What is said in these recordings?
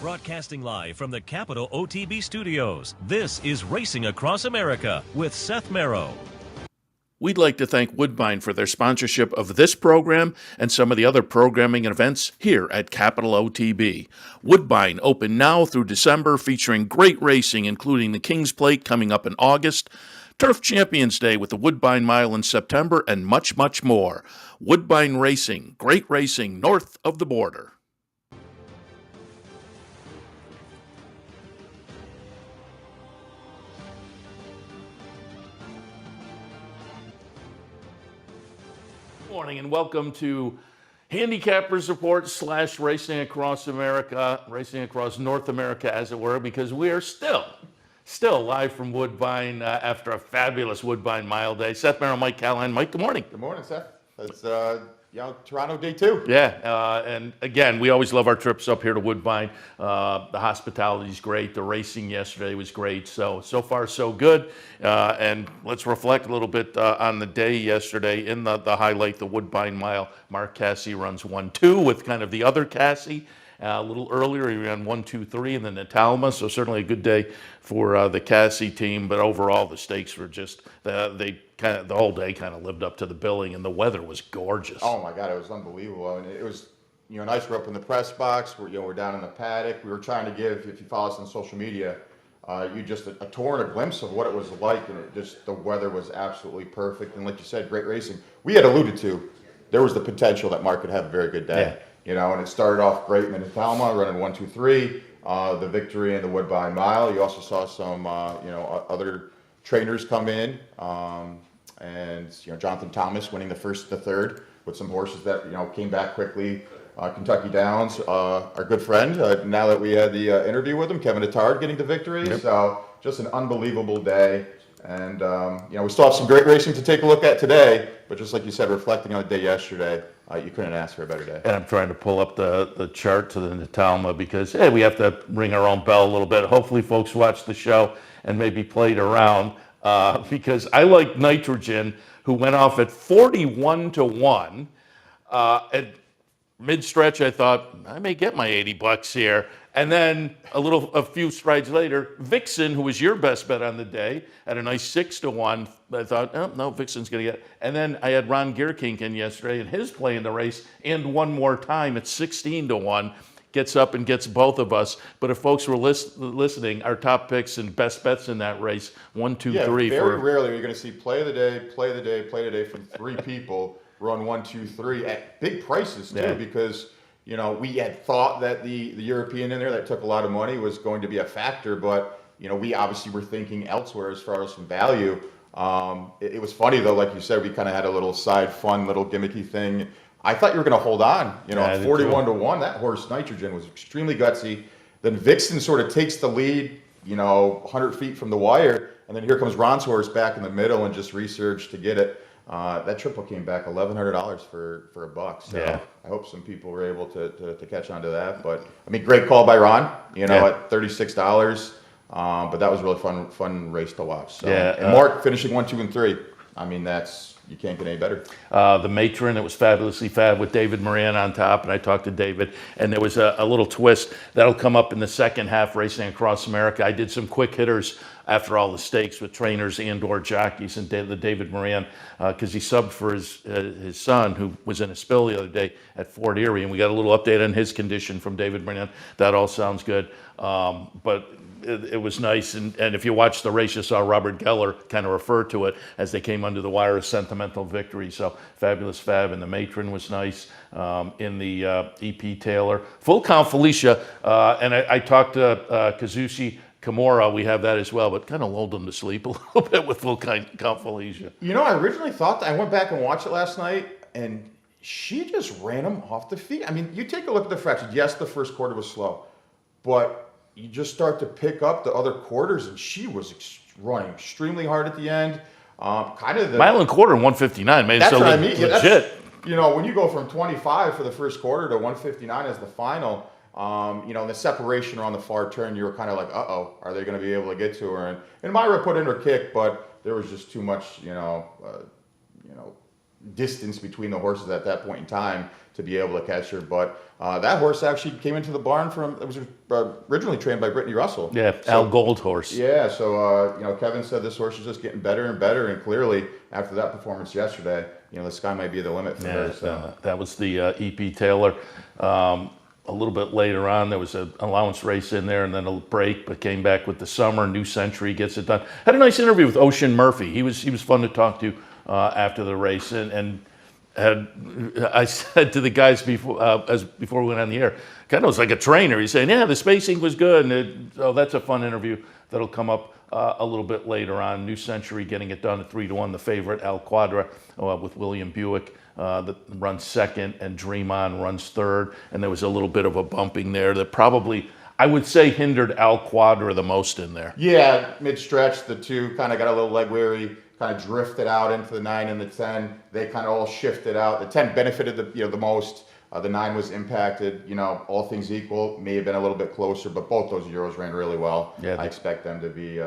Broadcasting live from the Capital OTB studios, this is Racing Across America with Seth Merrow. We'd like to thank Woodbine for their sponsorship of this program and some of the other programming and events here at Capital OTB. Woodbine open now through December, featuring great racing, including the King's Plate coming up in August, Turf Champions Day with the Woodbine Mile in September, and much, much more. Woodbine Racing, great racing north of the border. Morning and welcome to Handicappers Report / Racing Across America, Racing Across North America, as it were, because we are still live from Woodbine after a fabulous Woodbine Mile Day. Seth, Merrow, Mike, Callahan. Mike, good morning. Good morning, Seth. It's Toronto day 2. Yeah, and again, we always love our trips up here to Woodbine. The hospitality is great. The racing yesterday was great. So far, so good. And let's reflect a little bit on the day yesterday. In the highlight, the Woodbine Mile, Mark Cassie runs 1-2 with kind of the other Cassie. A little earlier, he ran 1-2-3 in the Natalma, so certainly a good day for the Cassie team. But overall, the stakes were just the whole day kind of lived up to the billing, and the weather was gorgeous. Oh my God, it was unbelievable. I mean, it was nice. We're up in the press box. We're down in the paddock. We were trying to give, if you follow us on social media, you just a tour and a glimpse of what it was like, and the weather was absolutely perfect. And like you said, great racing. We had alluded to there was the potential that Mark could have a very good day. Yeah. And it started off great in Natalma, running 1-2-3, the victory in the Woodbine Mile. You also saw some, other trainers come in, and Jonathan Thomas winning the third with some horses that came back quickly. Kentucky Downs, our good friend. Now that we had the interview with him, Kevin Attard getting the victory. Yep. So just an unbelievable day. And we still have some great racing to take a look at today. But just like you said, reflecting on the day yesterday, you couldn't ask for a better day. And I'm trying to pull up the chart to the Natalma because, hey, we have to ring our own bell a little bit. Hopefully folks watched the show and maybe played around because I like Nitrogen, who went off at 41-1. At mid-stretch, I thought, I may get my $80 here. And then a few strides later, Vixen, who was your best bet on the day, at a nice 6-1. I thought, oh, no, Vixen's going to get it. And then I had Ron Gierkink in yesterday, and his play in the race, and one more time at 16-1, gets up and gets both of us. But if folks were listening, our top picks and best bets in that race, 1, 2, 3. Very rarely you're going to see play of the day from 3 people run 1, 2, 3 at big prices too, because we had thought that the European in there that took a lot of money was going to be a factor, but we obviously were thinking elsewhere as far as some value. It was funny though, like you said, we kind of had a little side fun, little gimmicky thing. I thought you were going to hold on, 41-1. That horse Nitrogen was extremely gutsy. Then Vixen sort of takes the lead, 100 feet from the wire, and then here comes Ron's horse back in the middle and just resurged to get it. That triple came back $1,100 for $1. So yeah. I hope some people were able to catch on to that. But I mean, great call by Ron. At $36. But that was a really fun race to watch. So, and Mark finishing 1, 2, and 3. I mean, you can't get any better. The Matron, it was fabulously fab with David Moran on top, and I talked to David, and there was a little twist that'll come up in the second half, Racing Across America. I did some quick hitters after all the stakes with trainers and/or jockeys, and the David Moran, because he subbed for his son, who was in a spill the other day at Fort Erie, and we got a little update on his condition from David Moran. That all sounds good, but it was nice, and if you watched the race, you saw Robert Geller kind of refer to it as they came under the wire as sentimental victory. So fabulous fab, and the Matron was nice in the EP Taylor. Full Count Felicia, and I talked to Kazushi Kimura, we have that as well, but kind of lulled him to sleep a little bit with Full Count Felicia. I originally thought I went back and watched it last night, and she just ran him off the feet. I mean, you take a look at the fractions. Yes, the first quarter was slow, but you just start to pick up the other quarters, and she was running extremely hard at the end. Mile and quarter and 159 made it so legit. When you go from 25 for the first quarter to 159 as the final, the separation around the far turn, you were kind of like, are they going to be able to get to her? And Myra put in her kick, but there was just too much, distance between the horses at that point in time to be able to catch her. But that horse actually came into the barn it was originally trained by Brittany Russell. Yeah, Al Gold horse. Yeah, so Kevin said this horse is just getting better and better, and clearly after that performance yesterday, the sky might be the limit for her. So that was the E.P. Taylor. A little bit later on, there was an allowance race in there and then a break, but came back with the summer. New Century gets it done. Had a nice interview with Ocean Murphy. He was fun to talk to after the race, and I said to the guys before we went on the air, kind of was like a trainer. He's saying, yeah, the spacing was good, and so that's a fun interview that'll come up a little bit later on. New Century getting it done at 3-1. The favorite Al Quadra with William Buick that runs second, and Dream On runs third. And there was a little bit of a bumping there that probably, I would say, hindered Al Quadra the most in there. Yeah, mid-stretch, the two kind of got a little leg weary, kind of drifted out into the 9 and the 10. They kind of all shifted out. The 10 benefited the most. The 9 was impacted. All things equal, may have been a little bit closer, but both those Euros ran really well. Yeah, I expect them to be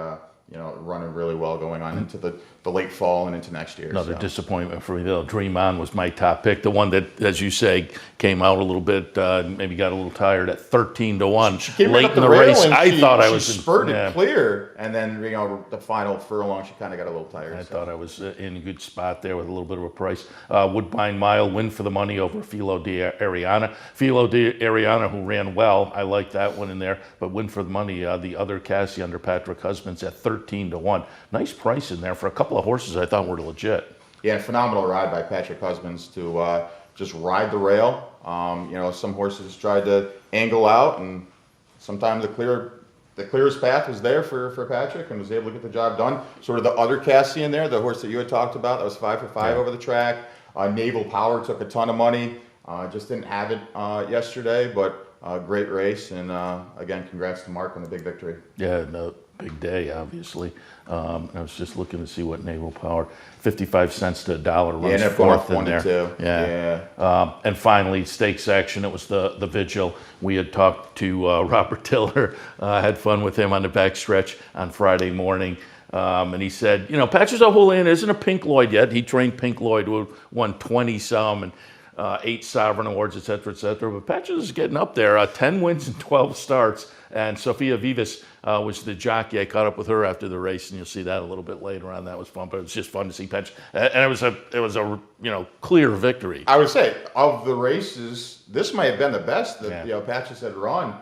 running really well going on into the late fall and into next year. Another disappointment for me, though. Dream On was my top pick. The one that, as you say, came out a little bit, maybe got a little tired at 13-1. She came late up in the race. I thought I was spurted clear, and then the final furlong, she kind of got a little tired. I thought I was in a good spot there with a little bit of a price. Woodbine Mile, win for the money over Filo de Ariana. Filo de Ariana, who ran well, I like that one in there, but win for the money. The other Cassie under Patrick Husbands at 13-1. Nice price in there for a couple of horses I thought were legit. Yeah, phenomenal ride by Patrick Husbands to just ride the rail. Some horses tried to angle out, and sometimes the clearest path was there for Patrick, and was able to get the job done. Sort of the other Cassie in there, the horse that you had talked about, that was 5 for 5 over the track. Naval Power took a ton of money. Just didn't have it yesterday, but great race. And again, congrats to Mark on the big victory. Yeah, no, big day, obviously. I was just looking to see what Naval Power, 55 cents to $1, runs fourth in there. Yeah. And finally, stakes action. It was the vigil. We had talked to Robert Tiller, had fun with him on the backstretch on Friday morning. And he said, Patches O'Houlihan isn't a Pink Lloyd yet. He trained Pink Lloyd, who won 20-some and 8 Sovereign Awards, et cetera, et cetera. But Patches is getting up there, 10 wins and 12 starts. And Sophia Vivas was the jockey. I caught up with her after the race, and you'll see that a little bit later on. That was fun, but it was just fun to see Patches. And it was a clear victory. I would say of the races, this might have been the best that Patches had run.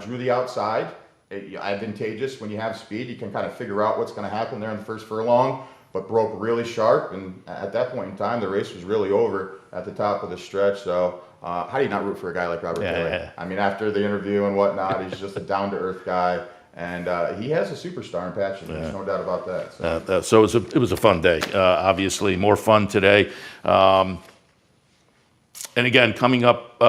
Drew the outside, advantageous when you have speed. You can kind of figure out what's going to happen there in the first furlong, but broke really sharp. And at that point in time, the race was really over at the top of the stretch. So how do you not root for a guy like Robert Tiller? Yeah. I mean, after the interview and whatnot, he's just a down-to-earth guy. And he has a superstar in Patches. There's no doubt about that. So it was a fun day. Obviously, more fun today. And again, coming up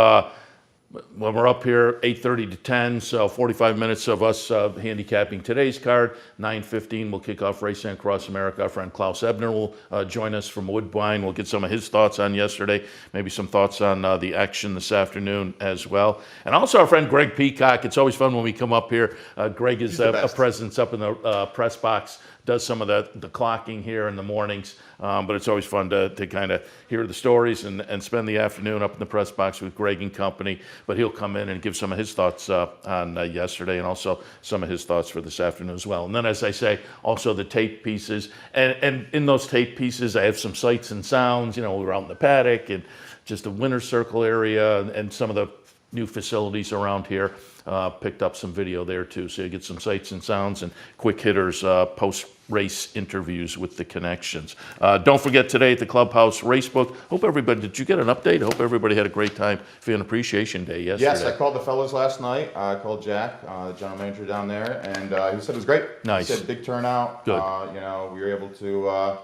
when we're up here, 8:30 to 10, so 45 minutes of us handicapping today's card. 9:15, we'll kick off Racing Across America. Our friend Klaus Ebner will join us from Woodbine. We'll get some of his thoughts on yesterday, maybe some thoughts on the action this afternoon as well. And also our friend Greg Peacock. It's always fun when we come up here. Greg is a presence up in the press box, does some of the clocking here in the mornings. But it's always fun to kind of hear the stories and spend the afternoon up in the press box with Greg and company. But he'll come in and give some of his thoughts on yesterday, and also some of his thoughts for this afternoon as well. And then, as I say, also the tape pieces. And in those tape pieces, I have some sights and sounds. We were out in the paddock and just the winner's circle area and some of the new facilities around here. Picked up some video there too, so you get some sights and sounds and quick hitters, post-race interviews with the connections. Don't forget today at the Clubhouse Racebook. Did you get an update? Hope everybody had a great time for an Appreciation Day yesterday. Yes, I called the fellas last night. I called Jack, the general manager down there, and he said it was great. Nice. He said big turnout. Good. We were able to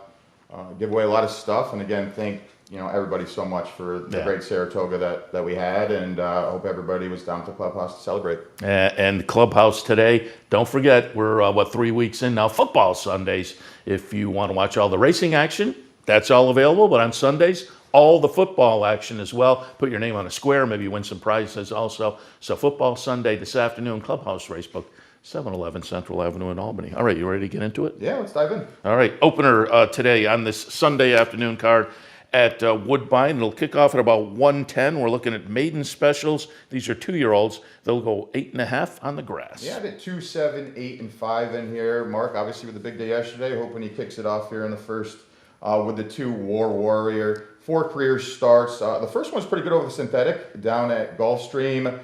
give away a lot of stuff, and again, thank everybody so much for the great Saratoga that we had, and I hope everybody was down at the Clubhouse to celebrate. And Clubhouse today, don't forget, we're 3 weeks in now, football Sundays. If you want to watch all the racing action, that's all available, but on Sundays, all the football action as well. Put your name on a square, maybe win some prizes also. So football Sunday this afternoon, Clubhouse Racebook, 711 Central Avenue in Albany. All right, you ready to get into it? Yeah, let's dive in. All right, opener today on this Sunday afternoon card at Woodbine. It'll kick off at about 1:10. We're looking at maiden specials. These are 2-year-olds. They'll go 8.5 on the grass. Yeah, I did 2, 7, 8, and 5 in here. Mark, obviously with the big day yesterday, hoping he kicks it off here in the first with the 2 War Warrior. 4 career starts. The first one's pretty good over the synthetic down at Gulfstream.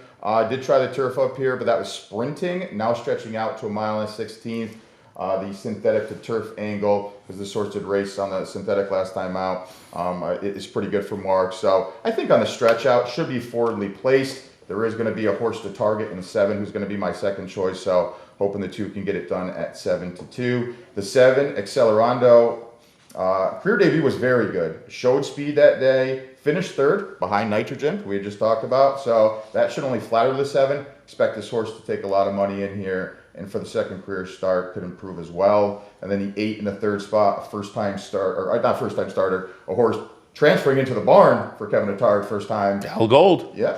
Did try the turf up here, but that was sprinting. Now stretching out to 1 mile and 1/16. The synthetic to turf angle, because the horse did race on the synthetic last time out, is pretty good for Mark. So I think on the stretch out, should be forwardly placed. There is going to be a horse to target in the 7, who's going to be my second choice. So hoping the 2 can get it done at 7-2. The 7, Accelerando. Career debut was very good. Showed speed that day. Finished 3rd behind Nitrogen, we had just talked about. So that should only flatter the 7. Expect this horse to take a lot of money in here. And for the second career start, could improve as well. And then the 8 in the 3rd spot, a first-time starter, or not first-time starter, a horse transferring into the barn for Kevin Attard, first time. Al Gold. Yeah,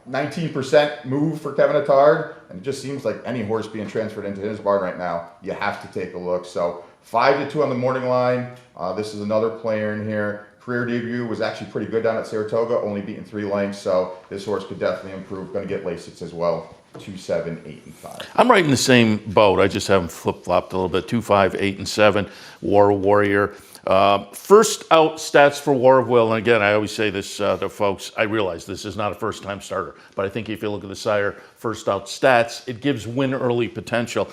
19% move for Kevin Attard. And it just seems like any horse being transferred into his barn right now, you have to take a look. So 5-2 on the morning line. This is another player in here. Career debut was actually pretty good down at Saratoga, only beaten 3 lengths. So this horse could definitely improve. Going to get Lasix as well. 2, 7, 8, and 5. I'm right in the same boat. I just haven't flip-flopped a little bit. 2, 5, 8, and 7. War Warrior. First out stats for War of Will. And again, I always say this to folks. I realize this is not a first-time starter. But I think if you look at the sire first out stats, it gives win early potential.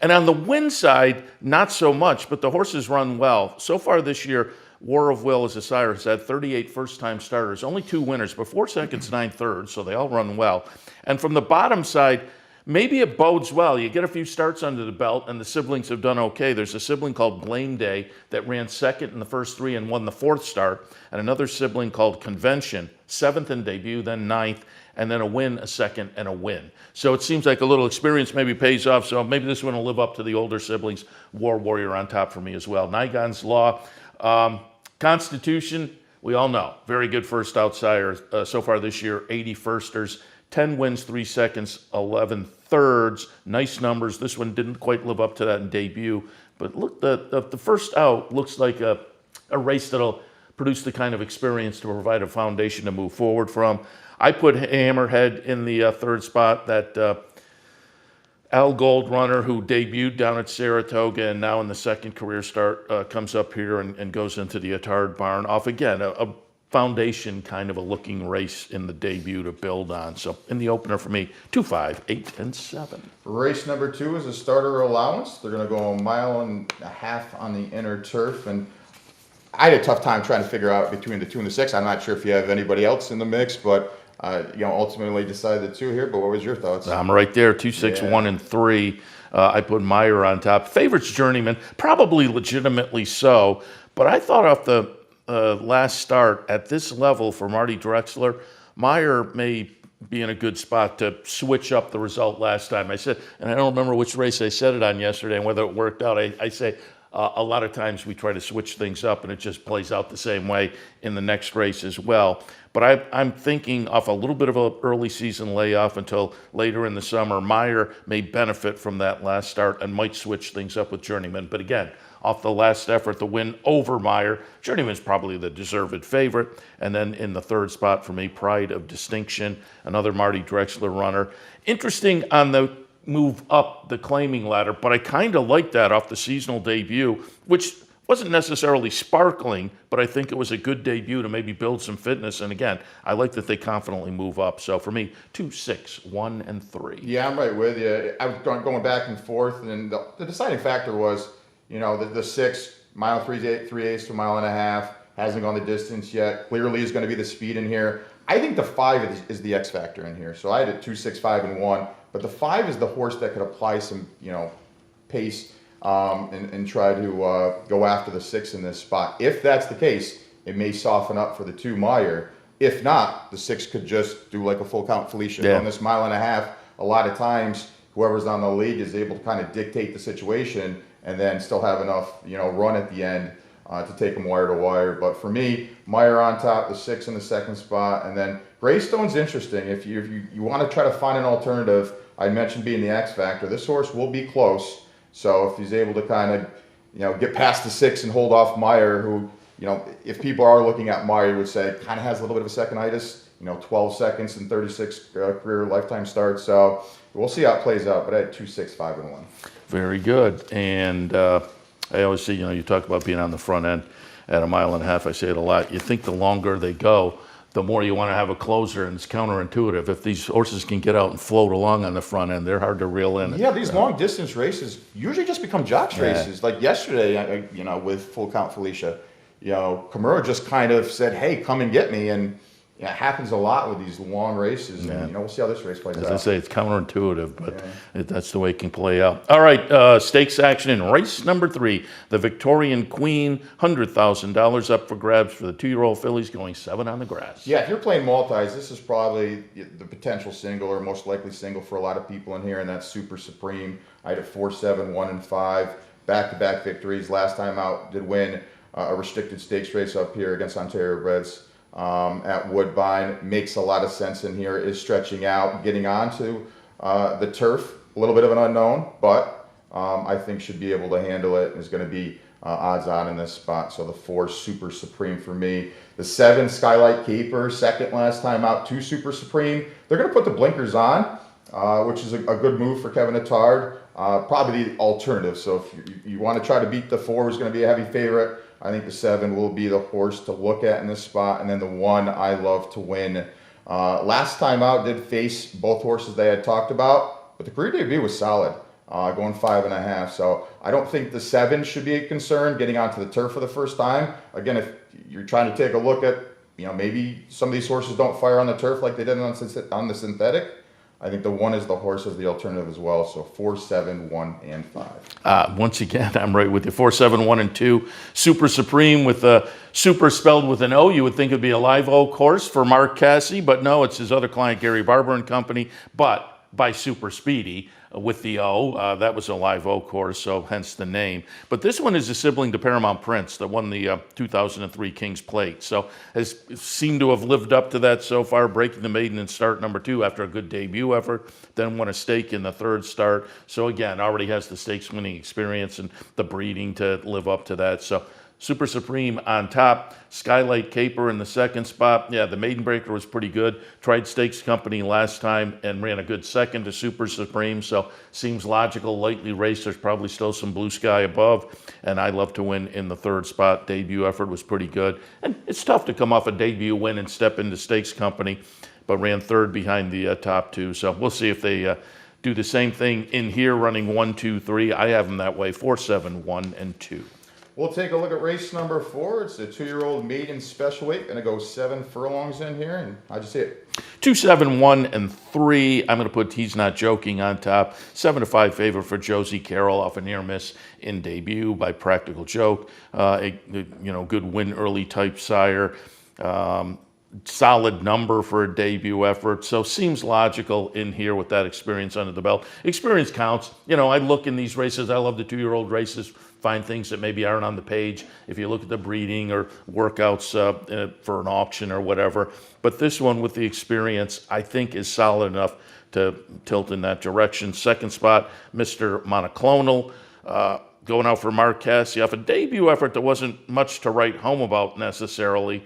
And on the win side, not so much. But the horses run well. So far this year, War of Will as a sire has had 38 first-time starters, only 2 winners, but 4 seconds, 9 thirds, so they all run well. And from the bottom side, maybe it bodes well. You get a few starts under the belt, and the siblings have done okay. There's a sibling called Blame Day that ran 2nd in the first 3 and won the 4th start, and another sibling called Convention, 7th in debut, then 9th, and then a win, a 2nd, and a win. So it seems like a little experience maybe pays off, so maybe this one will live up to the older siblings. War Warrior on top for me as well. Nigon's Law. Constitution, we all know, very good first outsider so far this year, 80 firsters, 10 wins, 3 seconds, 11 thirds, nice numbers. This one didn't quite live up to that in debut, but look, the first out looks like a race that'll produce the kind of experience to provide a foundation to move forward from. I put Hammerhead in the 3rd spot, that Al Gold runner who debuted down at Saratoga and now in the 2nd career start comes up here and goes into the Attard barn off again, a foundation kind of a looking race in the debut to build on. So in the opener for me, 2, 5, 8, and 7. Race number 2 is a starter allowance. They're going to go 1.5 miles on the inner turf. And I had a tough time trying to figure out between the 2 and the 6. I'm not sure if you have anybody else in the mix, but ultimately decided the 2 here, but what was your thoughts? I'm right there, 2, 6, 1, and 3. I put Meyer on top. Favorites Journeyman, probably legitimately so, but I thought off the last start at this level for Marty Drexler, Meyer may be in a good spot to switch up the result last time. I said, and I don't remember which race I said it on yesterday and whether it worked out. I say, a lot of times we try to switch things up and it just plays out the same way in the next race as well. But I'm thinking off a little bit of an early season layoff until later in the summer, Meyer may benefit from that last start and might switch things up with Journeyman. But again, off the last effort, the win over Meyer, Journeyman's probably the deserved favorite. And then in the 3rd spot for me, Pride of Distinction, another Marty Drexler runner. Interesting on the move up the claiming ladder, but I kind of like that off the seasonal debut, which wasn't necessarily sparkling, but I think it was a good debut to maybe build some fitness. And again, I like that they confidently move up. So for me, 2, 6, 1, and 3. Yeah, I'm right with you. I was going back and forth, and the deciding factor was, the 6, 1.3 to 1.5 miles, hasn't gone the distance yet. Clearly is going to be the speed in here. I think the 5 is the X factor in here. So I had a 2, 6, 5, and 1. But the 5 is the horse that could apply some, pace and try to go after the 6 in this spot. If that's the case, it may soften up for the 2 Meyer. If not, the 6 could just do like a full count Felicia on this 1.5 miles. A lot of times, whoever's on the lead is able to kind of dictate the situation and then still have enough, run at the end to take them wire to wire. But for me, Meyer on top, the 6 in the 2nd spot, and then Greystone's interesting. If you want to try to find an alternative, I mentioned being the X factor. This horse will be close. So if he's able to kind of, get past the 6 and hold off Meyer, who, if people are looking at Meyer, would say kind of has a little bit of a second-itis, 12 seconds and 36 career lifetime starts. So we'll see how it plays out, but I had 2, 6, 5, and 1. Very good. And I always see, you talk about being on the front end at 1.5 miles. I say it a lot. You think the longer they go, the more you want to have a closer, and it's counterintuitive. If these horses can get out and float along on the front end, they're hard to reel in. Yeah, these long distance races usually just become jocks races. Like yesterday, with Full Count Felicia, Merrow just kind of said, "Hey, come and get me," and it happens a lot with these long races. Yeah. And, we'll see how this race plays out. As I say, it's counterintuitive, but that's the way it can play out. All right, stakes action in race number 3. The Victorian Queen, $100,000 up for grabs for the 2-year-old fillies, going 7 on the grass. Yeah, if you're playing multis, this is probably the potential single or most likely single for a lot of people in here, and that's Super Supreme. I had a 4, 7, 1, and 5. Back-to-back victories. Last time out, did win a restricted stakes race up here against Ontario Breds. At Woodbine. Makes a lot of sense in here, is stretching out, getting onto the turf, a little bit of an unknown, but I think should be able to handle it, is going to be odds on in this spot. So the 4, Super Supreme for me. The 7, Skylight Caper, second last time out, 2, Super Supreme. They're going to put the blinkers on, which is a good move for Kevin Attard. Probably the alternative. So if you want to try to beat the 4, who's going to be a heavy favorite, I think the 7 will be the horse to look at in this spot. And then the 1, I love to win. Last time out, did face both horses they had talked about, but the career debut was solid, going 5.5. So I don't think the 7 should be a concern getting onto the turf for the first time. Again, if you're trying to take a look at, maybe some of these horses don't fire on the turf like they did on the synthetic, I think the 1 is the horse as the alternative as well. So 4, 7, 1, and 5. Once again, I'm right with you. 4, 7, 1, and 2. Super Supreme with super spelled with an O. You would think it'd be a live oak horse for Mark Cassie, but no, it's his other client, Gary Barber and Company, but by Super Speedy with the O. That was a live oak horse, so hence the name. But this one is a sibling to Paramount Prince that won the 2003 King's Plate. So has seemed to have lived up to that so far, breaking the maiden in start number 2 after a good debut effort, then won a stake in the 3rd start. So again, already has the stakes winning experience and the breeding to live up to that. So Super Supreme on top. Skylight Caper in the 2nd spot. Yeah, the maiden breaker was pretty good. Tried Stakes Company last time and ran a good 2nd to Super Supreme. So seems logical, lightly raced. There's probably still some blue sky above. And I love to win in the 3rd spot. Debut effort was pretty good. And it's tough to come off a debut win and step into Stakes Company, but ran 3rd behind the top 2. So we'll see if they do the same thing in here, running 1, 2, 3. I have them that way, 4, 7, 1, and 2. We'll take a look at race number 4. It's the 2-year-old maiden special weight. Going to go 7 furlongs in here. And how'd you see it? 2, 7, 1, and 3. I'm going to put He's Not Joking on top. 7-5 favorite for Josie Carroll off a near miss in debut by Practical Joke. Good win early type sire. Solid number for a debut effort. So seems logical in here with that experience under the belt. Experience counts. I look in these races. I love the 2-year-old races. Find things that maybe aren't on the page if you look at the breeding or workouts for an auction or whatever. But this one with the experience, I think, is solid enough to tilt in that direction. 2nd spot, Mr. Monoclonal, going out for Mark Cassie off a debut effort that wasn't much to write home about necessarily.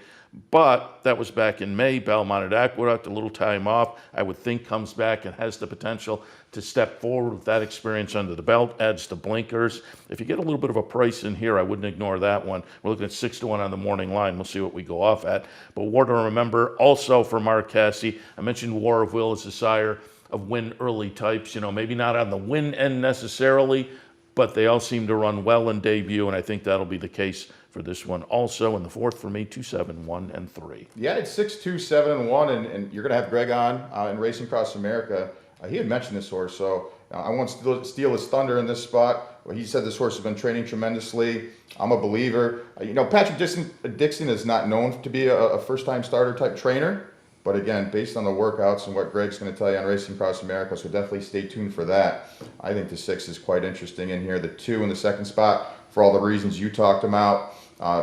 But that was back in May. Belmont at Aqueduct, a little time off. I would think comes back and has the potential to step forward with that experience under the belt, adds the blinkers. If you get a little bit of a price in here, I wouldn't ignore that one. We're looking at 6 to 1 on the morning line. We'll see what we go off at. But War to Remember, also for Mark Cassie. I mentioned War of Will as the sire of win early types. Maybe not on the win end necessarily, but they all seem to run well in debut, and I think that'll be the case for this one also. In the 4th for me, 2, 7, 1, and 3. Yeah, it's 6, 2, 7, and 1, and you're going to have Greg on in Racing Across America. He had mentioned this horse, so I won't steal his thunder in this spot. Well, he said this horse has been training tremendously. I'm a believer. Patrick Dixon is not known to be a first-time starter type trainer, but again, based on the workouts and what Greg's going to tell you on Racing Across America, so definitely stay tuned for that. I think the 6 is quite interesting in here. The 2 in the 2nd spot, for all the reasons you talked about.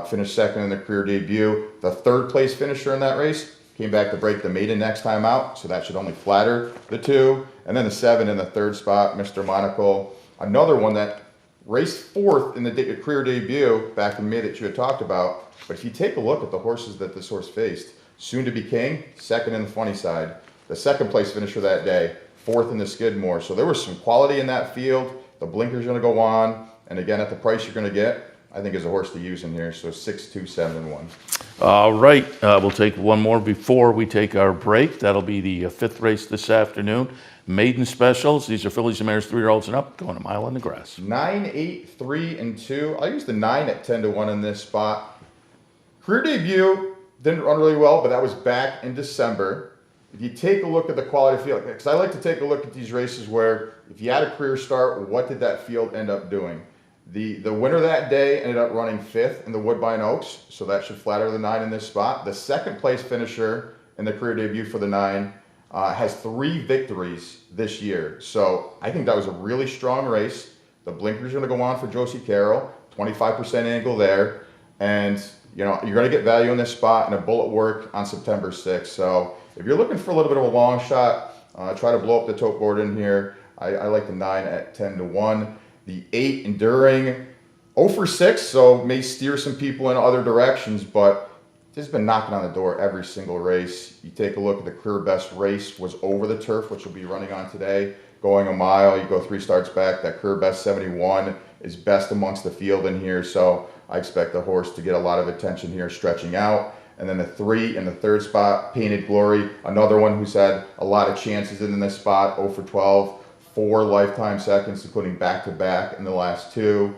Finished 2nd in the career debut. The 3rd place finisher in that race came back to break the maiden next time out, so that should only flatter the 2. And then the 7 in the 3rd spot, Mr. Monaco. Another one that, raced fourth in the career debut back in May that you had talked about. But if you take a look at the horses that this horse faced, Soon to Be King, second in the funny side, the second place finisher that day, fourth in the Skidmore. So there was some quality in that field. The blinker's going to go on, and again, at the price you're going to get, I think is a horse to use in here. So 6, 2, 7, and 1. All right, we'll take one more before we take our break. That'll be the fifth race this afternoon. Maiden specials. These are fillies and mares, 3-year-olds and up, going a mile on the grass. 9, 8, 3, and 2. I'll use the 9 at 10 to 1 in this spot. Career debut didn't run really well, but that was back in December. If you take a look at the quality field, because I like to take a look at these races where if you had a career start, what did that field end up doing? The winner that day ended up running 5th in the Woodbine Oaks, so that should flatter the 9 in this spot. The second place finisher in the career debut for the 9 has 3 victories this year. So I think that was a really strong race. The blinker's going to go on for Josie Carroll, 25% angle there. And you know, you're going to get value in this spot and a bullet work on September 6th. So if you're looking for a little bit of a long shot, try to blow up the tote board in here. I like the 9 at 10 to 1. The 8 Enduring, 0 for 6, so may steer some people in other directions, but it's been knocking on the door every single race. You take a look at the career best race was over the turf, which will be running on today. Going a mile, you go 3 starts back. That career best 71 is best amongst the field in here, so I expect the horse to get a lot of attention here, stretching out. And then the 3 in the third spot, Painted Glory, another one who's had a lot of chances in this spot, 0 for 12. 4 lifetime seconds, including back-to-back in the last 2.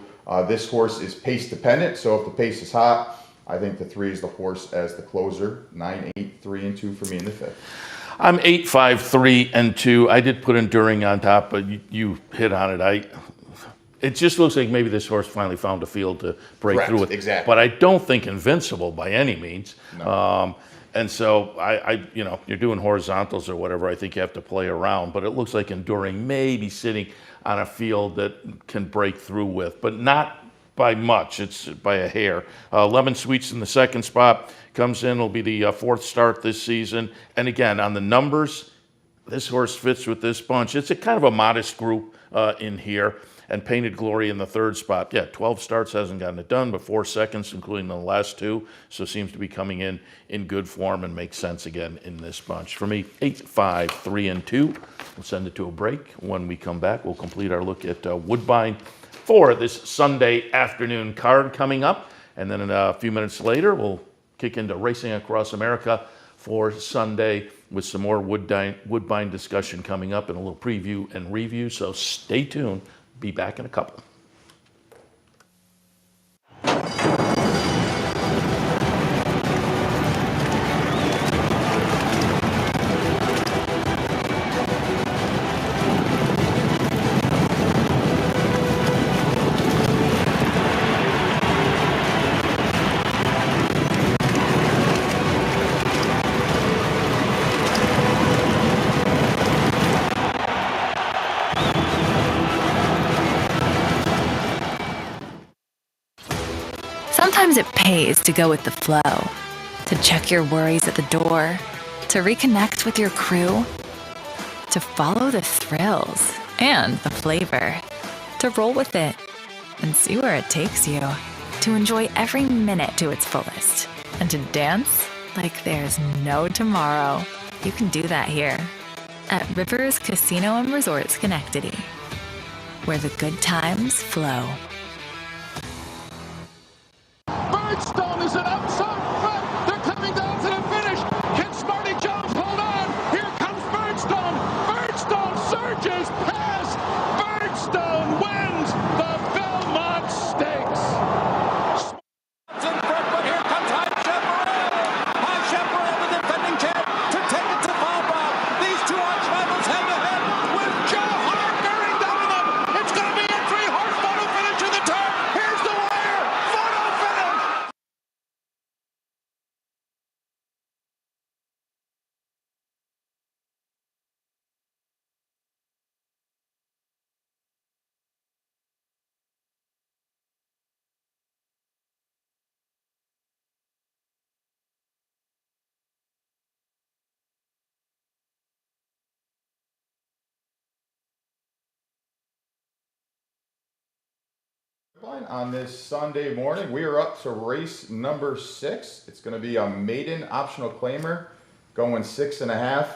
This horse is pace dependent, so if the pace is hot, I think the 3 is the horse as the closer. 9, 8, 3, and 2 for me in the 5th. I'm 8, 5, 3, and 2. I did put Enduring on top, but you hit on it. It just looks like maybe this horse finally found a field to break Correct, through with. exactly. But I don't think invincible by any means. No. And so you know, you're doing horizontals or whatever. I think you have to play around, but it looks like Enduring may be sitting on a field that can break through with, but not by much. It's by a hair. Lemon Sweets in the second spot comes in. It'll be the 4th start this season. And again, on the numbers, this horse fits with this bunch. It's a kind of a modest group in here. And Painted Glory in the 3rd spot. Yeah, 12 starts, hasn't gotten it done, but 4 seconds, including the last 2. So seems to be coming in good form and makes sense again in this bunch. For me, 8, 5, 3, and 2. We'll send it to a break. When we come back, we'll complete our look at Woodbine for this Sunday afternoon card coming up. And then in a few minutes later, we'll kick into Racing Across America for Sunday with some more Woodbine discussion coming up and a little preview and review. So stay tuned. Be back in a couple. Sometimes it pays to go with the flow, to check your worries at the door, to reconnect with your crew, to follow the thrills and the flavor, to roll with it and see where it takes you, to enjoy every minute to its fullest, and to dance like there's no tomorrow. You can do that here at Rivers Casino and Resorts Schenectady, where the good times flow. Birdstone is an outside front. They're coming down to the finish. Can Smarty Jones hold on? Here comes Birdstone. Birdstone surges past. Birdstone wins the Belmont Stakes. In front, but here comes High Chaparral. High Chaparral, the defending champ, to take it to Bob. These two arch rivals head to head with Joe Hart bearing down on them. It's going to be a 3-horse photo finish in the turn. Here's the wire. Photo finish. Woodbine on this Sunday morning. We are up to race number 6. It's going to be a maiden optional claimer going 6.5.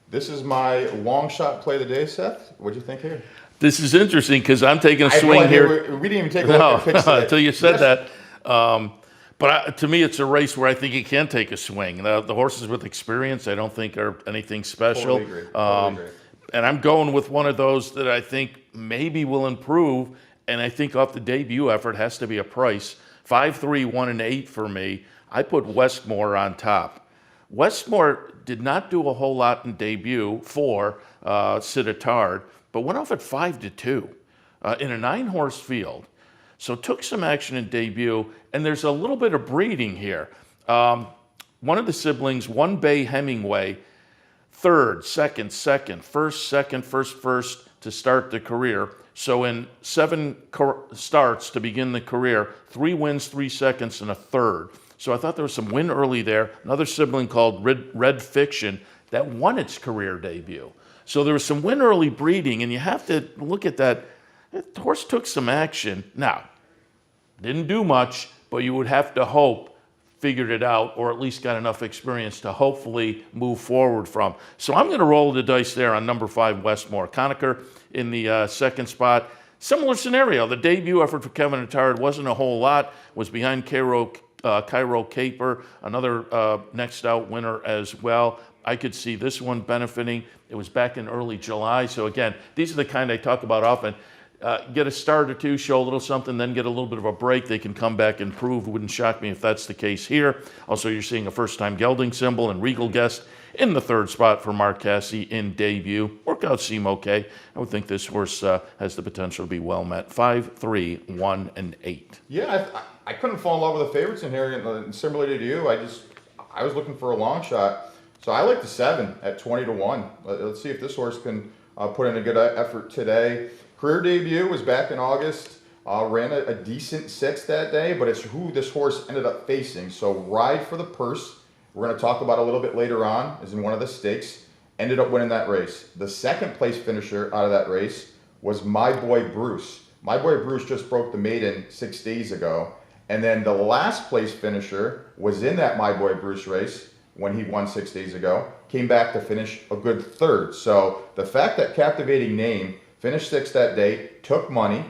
This is my long shot play of the day, Seth. What'd you think here? This is interesting because I'm taking a swing here. We didn't even take a look at picks until you said that. To me, it's a race where I think you can take a swing. The horses with experience, I don't think are anything special. Totally agree. Totally agree. And I'm going with one of those that I think maybe will improve. And I think off the debut effort has to be a price. 5-3, 1-8 for me. I put Westmore on top. Westmore did not do a whole lot in debut for Citatard, but went off at 5-2 in a 9-horse field. So took some action in debut, and there's a little bit of breeding here. One of the siblings, One Bay Hemingway, third, second, first, first to start the career. So in 7 starts to begin the career, 3 wins, 3 seconds, and a third. So I thought there was some win early there. Another sibling called Red Fiction that won its career debut. So there was some win early breeding, and you have to look at that. The horse took some action. Now, didn't do much, but you would have to hope figured it out, or at least got enough experience to hopefully move forward from. So I'm going to roll the dice there on number 5, Westmore. Conacher in the second spot. Similar scenario. The debut effort for Kevin Attard wasn't a whole lot. Was behind Cairo Caper, another next out winner as well. I could see this one benefiting. It was back in early July. So again, these are the kind I talk about often. Get a start or two, show a little something, then get a little bit of a break. They can come back and improve. It wouldn't shock me if that's the case here. Also, you're seeing a first-time gelding symbol and Regal Guest in the third spot for Mark Casse in debut. Workouts seem okay. I would think this horse has the potential to be well met. 5, 3, 1, and 8. Yeah, I couldn't fall in love with the favorites in here. And similarly to you, I was looking for a long shot. So I like the 7 at 20-1. Let's see if this horse can put in a good effort today. Career debut was back in August. Ran a decent 6 that day, but it's who this horse ended up facing. So Ride for the Purse, we're going to talk about a little bit later on, is in one of the stakes. Ended up winning that race. The second place finisher out of that race was My Boy Bruce. My Boy Bruce just broke the maiden 6 days ago. And then the last place finisher was in that My Boy Bruce race when he won 6 days ago. Came back to finish a good third. So the fact that Captivating Name finished 6th that day, took money.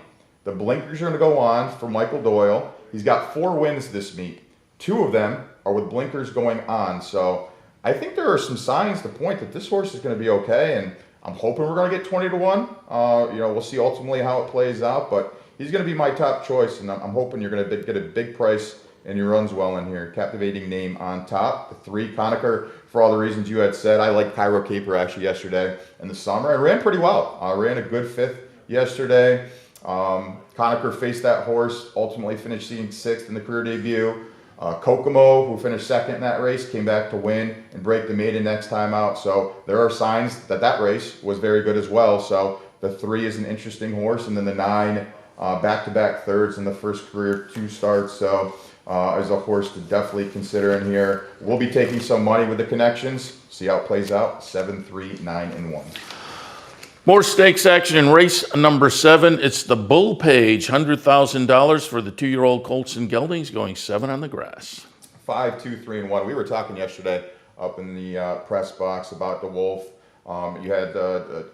The blinkers are going to go on for Michael Doyle. He's got 4 wins this meet. 2 of them are with blinkers going on. So I think there are some signs to point that this horse is going to be okay, and I'm hoping we're going to get 20-1. We'll see ultimately how it plays out, but he's going to be my top choice, and I'm hoping you're going to get a big price and he runs well in here. Captivating Name on top. The 3, Conacher, for all the reasons you had said. I liked Cairo Caper actually yesterday in the summer and ran pretty well. Ran a good 5th yesterday. Conacher faced that horse, ultimately finishing 6th in the career debut. Kokomo, who finished 2nd in that race, came back to win and break the maiden next time out. So there are signs that race was very good as well. So the 3 is an interesting horse, and then the 9, back-to-back thirds in the first career 2 starts. So is a horse to definitely consider in here. We'll be taking some money with the connections. See how it plays out. 7, 3, 9, and 1. More stakes action in race number 7. It's the Bull Page, $100,000 for the 2-year-old Colts and Geldings, going 7 on the grass. 5, 2, 3, and 1. We were talking yesterday up in the press box about the Wolf. You had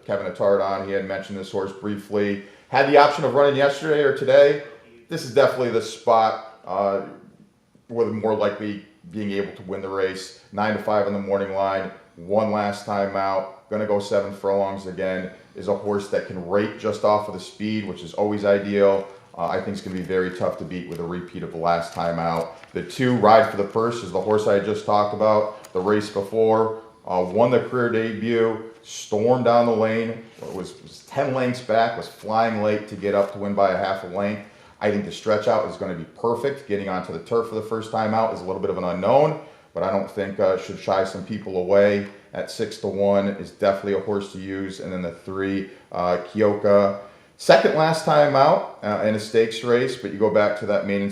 Kevin Attard on. He had mentioned this horse briefly. Had the option of running yesterday or today. This is definitely the spot with more likely being able to win the race. 9-5 in the morning line. 1 last time out. Going to go 7 furlongs again. Is a horse that can rate just off of the speed, which is always ideal. I think it's going to be very tough to beat with a repeat of the last time out. The 2, Ride for the Purse, is the horse I just talked about. The race before. Won the career debut. Stormed down the lane. Was 10 lengths back. Was flying late to get up to win by a half a length. I think the stretch out is going to be perfect. Getting onto the turf for the first time out is a little bit of an unknown, but I don't think should shy some people away. At 6-1 is definitely a horse to use. And then the 3, Kyoka. Second last time out in a stakes race, but you go back to that maiden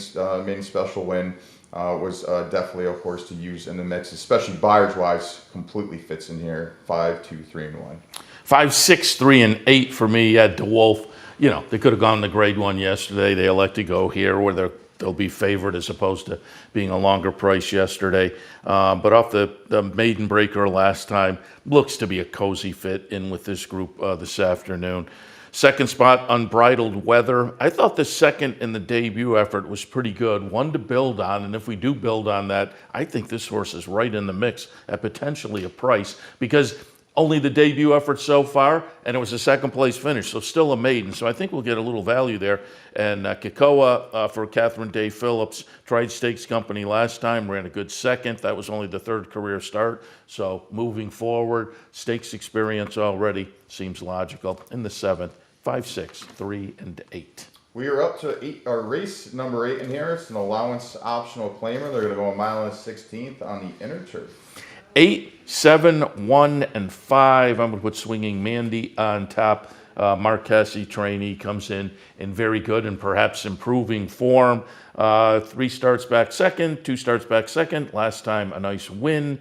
special win, was definitely a horse to use in the mix, especially buyers-wise. Completely fits in here. 5, 2, 3, and 1. 5, 6, 3, and 8 for me at DeWolf. they could have gone to grade 1 yesterday. They elect to go here where they'll be favored as opposed to being a longer price yesterday. But off the maiden breaker last time, looks to be a cozy fit in with this group this afternoon. Second spot, Unbridled Weather. I thought the second in the debut effort was pretty good, one to build on, and if we do build on that, I think this horse is right in the mix at potentially a price, because only the debut effort so far, and it was a second place finish, so still a maiden. So I think we'll get a little value there. And Kikoa for Catherine Day Phillips, tried Stakes Company last time, ran a good second. That was only the third career start. So moving forward, stakes experience already seems logical. In the seventh, 5, 6, 3, and 8. We are up to race number 8 in here. It's an allowance optional claimer. They're going to go a mile and a 16th on the inner turf. 8, 7, 1, and 5. I'm going to put Swinging Mandy on top. Mark Cassie trainee comes in very good and perhaps improving form. 3 starts back second, 2 starts back second. Last time a nice win.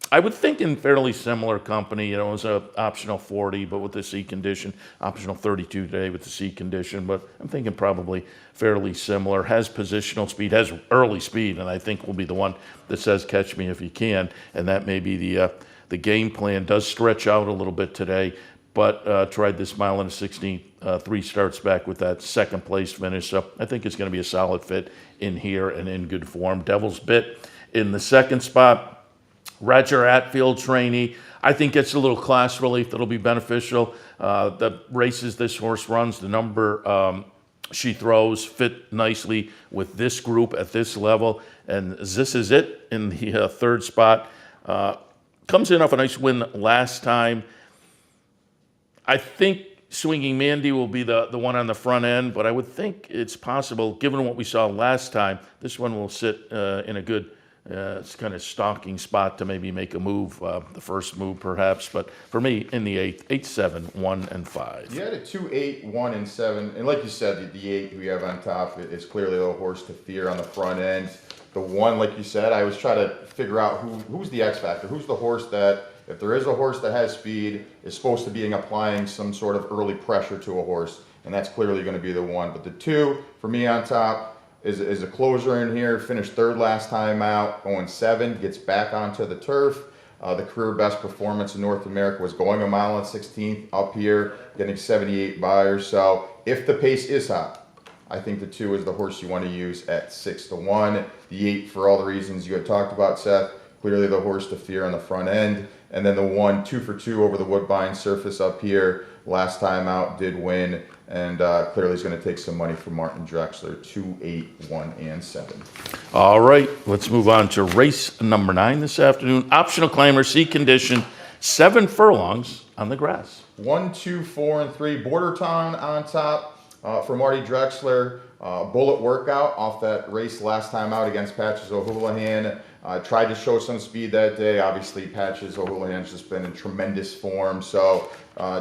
I would think in fairly similar company. It was an optional 40, but with the C condition. Optional 32 today with the C condition, but I'm thinking probably fairly similar. Has positional speed, has early speed, and I think will be the one that says catch me if you can, and that may be the game plan. Does stretch out a little bit today, but tried this mile and a 16th, 3 starts back with that second place finish, so I think it's going to be a solid fit in here and in good form. Devil's Bit in the second spot. Roger Atfield trainee, I think gets a little class relief that'll be beneficial. The races this horse runs, the number she throws fit nicely with this group at this level, and this is it in the third spot. Comes in off a nice win last time. I think Swinging Mandy will be the one on the front end, but I would think it's possible, given what we saw last time, this one will sit in a good it's kind of stalking spot to maybe make a move, the first move perhaps. But for me, in the 8th, 8, 7, 1, and 5. You had a 2, 8, 1, and 7. And like you said, the 8 we have on top is clearly the horse to fear on the front end. The 1, like you said, I was trying to figure out who's the X factor. Who's the horse that, if there is a horse that has speed, is supposed to be applying some sort of early pressure to a horse. And that's clearly going to be the 1. But the 2, for me on top, is a closer in here, finished third last time out, going 7, gets back onto the turf. The career best performance in North America was going a mile and 16th up here, getting 78 buyers. So if the pace is hot, I think the 2 is the horse you want to use at 6 to 1. The 8, for all the reasons you had talked about, Seth, clearly the horse to fear on the front end. And then the 1, 2 for 2 over the Woodbine surface up here. Last time out did win, and clearly is going to take some money from Martin Drexler. 2, 8, 1, and 7. All right, let's move on to race number 9 this afternoon. Optional claimer, C condition, 7 furlongs on the grass. 1, 2, 4, and 3. Border Town on top for Marty Drexler. Bullet workout off that race last time out against Patches O'Houlihan. Tried to show some speed that day. Obviously, Patches O'Houlihan's just been in tremendous form, so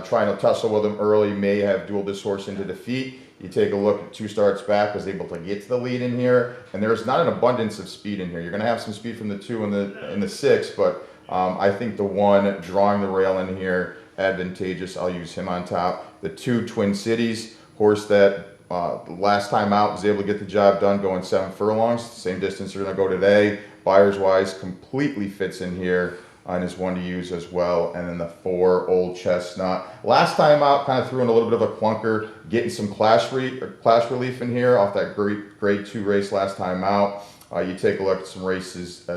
trying to tussle with him early may have dueled this horse into defeat. You take a look at 2 starts back, was able to get to the lead in here, and there's not an abundance of speed in here. You're going to have some speed from the 2 and the 6, but I think the 1 drawing the rail in here, advantageous. I'll use him on top. The 2, Twin Cities, horse that last time out was able to get the job done going 7 furlongs, same distance you're going to go today. Buyers wise, completely fits in here and is one to use as well. And then the 4, Old Chestnut. Last time out, kind of threw in a little bit of a clunker, getting some class relief in here off that grade 2 race last time out. You take a look at some races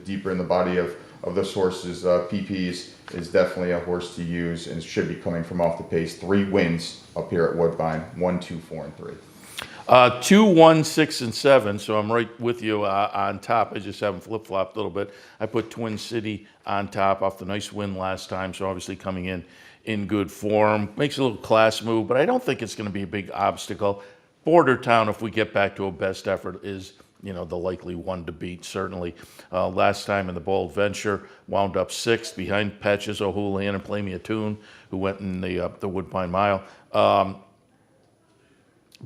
deeper in the body of this horse's PPs, is definitely a horse to use and should be coming from off the pace. 3 wins up here at Woodbine, 1, 2, 4, and 3. 2, 1, 6, and 7, so I'm right with you on top. I just haven't flip-flopped a little bit. I put Twin City on top off the nice win last time, so obviously coming in good form. Makes a little class move, but I don't think it's going to be a big obstacle. Border Town, if we get back to a best effort, is the likely one to beat, certainly. Last time in the Bold Venture, wound up 6th behind Patches O'Houlihan and Play Me a Tune, who went in the Woodbine Mile.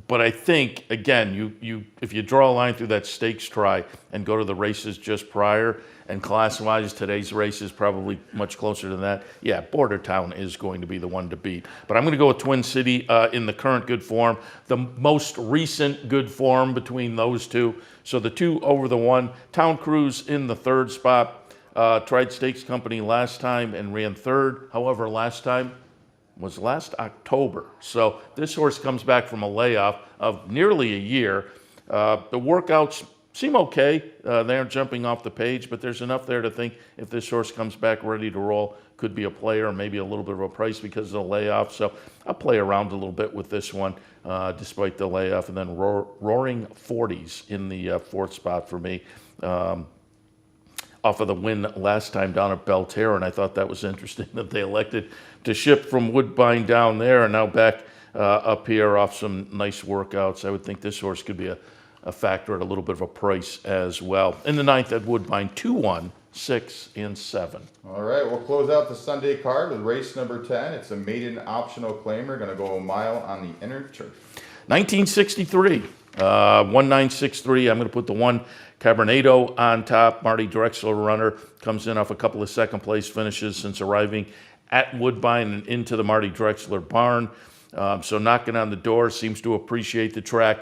But I think, again, if you draw a line through that stakes try and go to the races just prior, and class-wise, today's race is probably much closer to that. Yeah, Bordertown is going to be the one to beat. But I'm going to go with Twin City in the current good form, the most recent good form between those two. So the 2 over the 1. Town Cruise in the 3rd spot. Tried Stakes Company last time and ran 3rd. However, last time was last October. So this horse comes back from a layoff of nearly a year. The workouts seem okay. They aren't jumping off the page, but there's enough there to think if this horse comes back ready to roll, could be a player, maybe a little bit of a price because of the layoff. So I'll play around a little bit with this one, despite the layoff. And then Roaring 40s in the 4th spot for me. Off of the win last time down at Belterra, and I thought that was interesting that they elected to ship from Woodbine down there and now back up here off some nice workouts. I would think this horse could be a factor at a little bit of a price as well. In the 9th at Woodbine, 2-1, 6, and 7. All right, we'll close out the Sunday card with race number 10. It's a maiden optional claimer, going to go a mile on the inner turf. 1963, 1963. I'm going to put the 1 Cabernado on top. Marty Drexler runner comes in off a couple of second place finishes since arriving at Woodbine and into the Marty Drexler barn. So knocking on the door, seems to appreciate the track.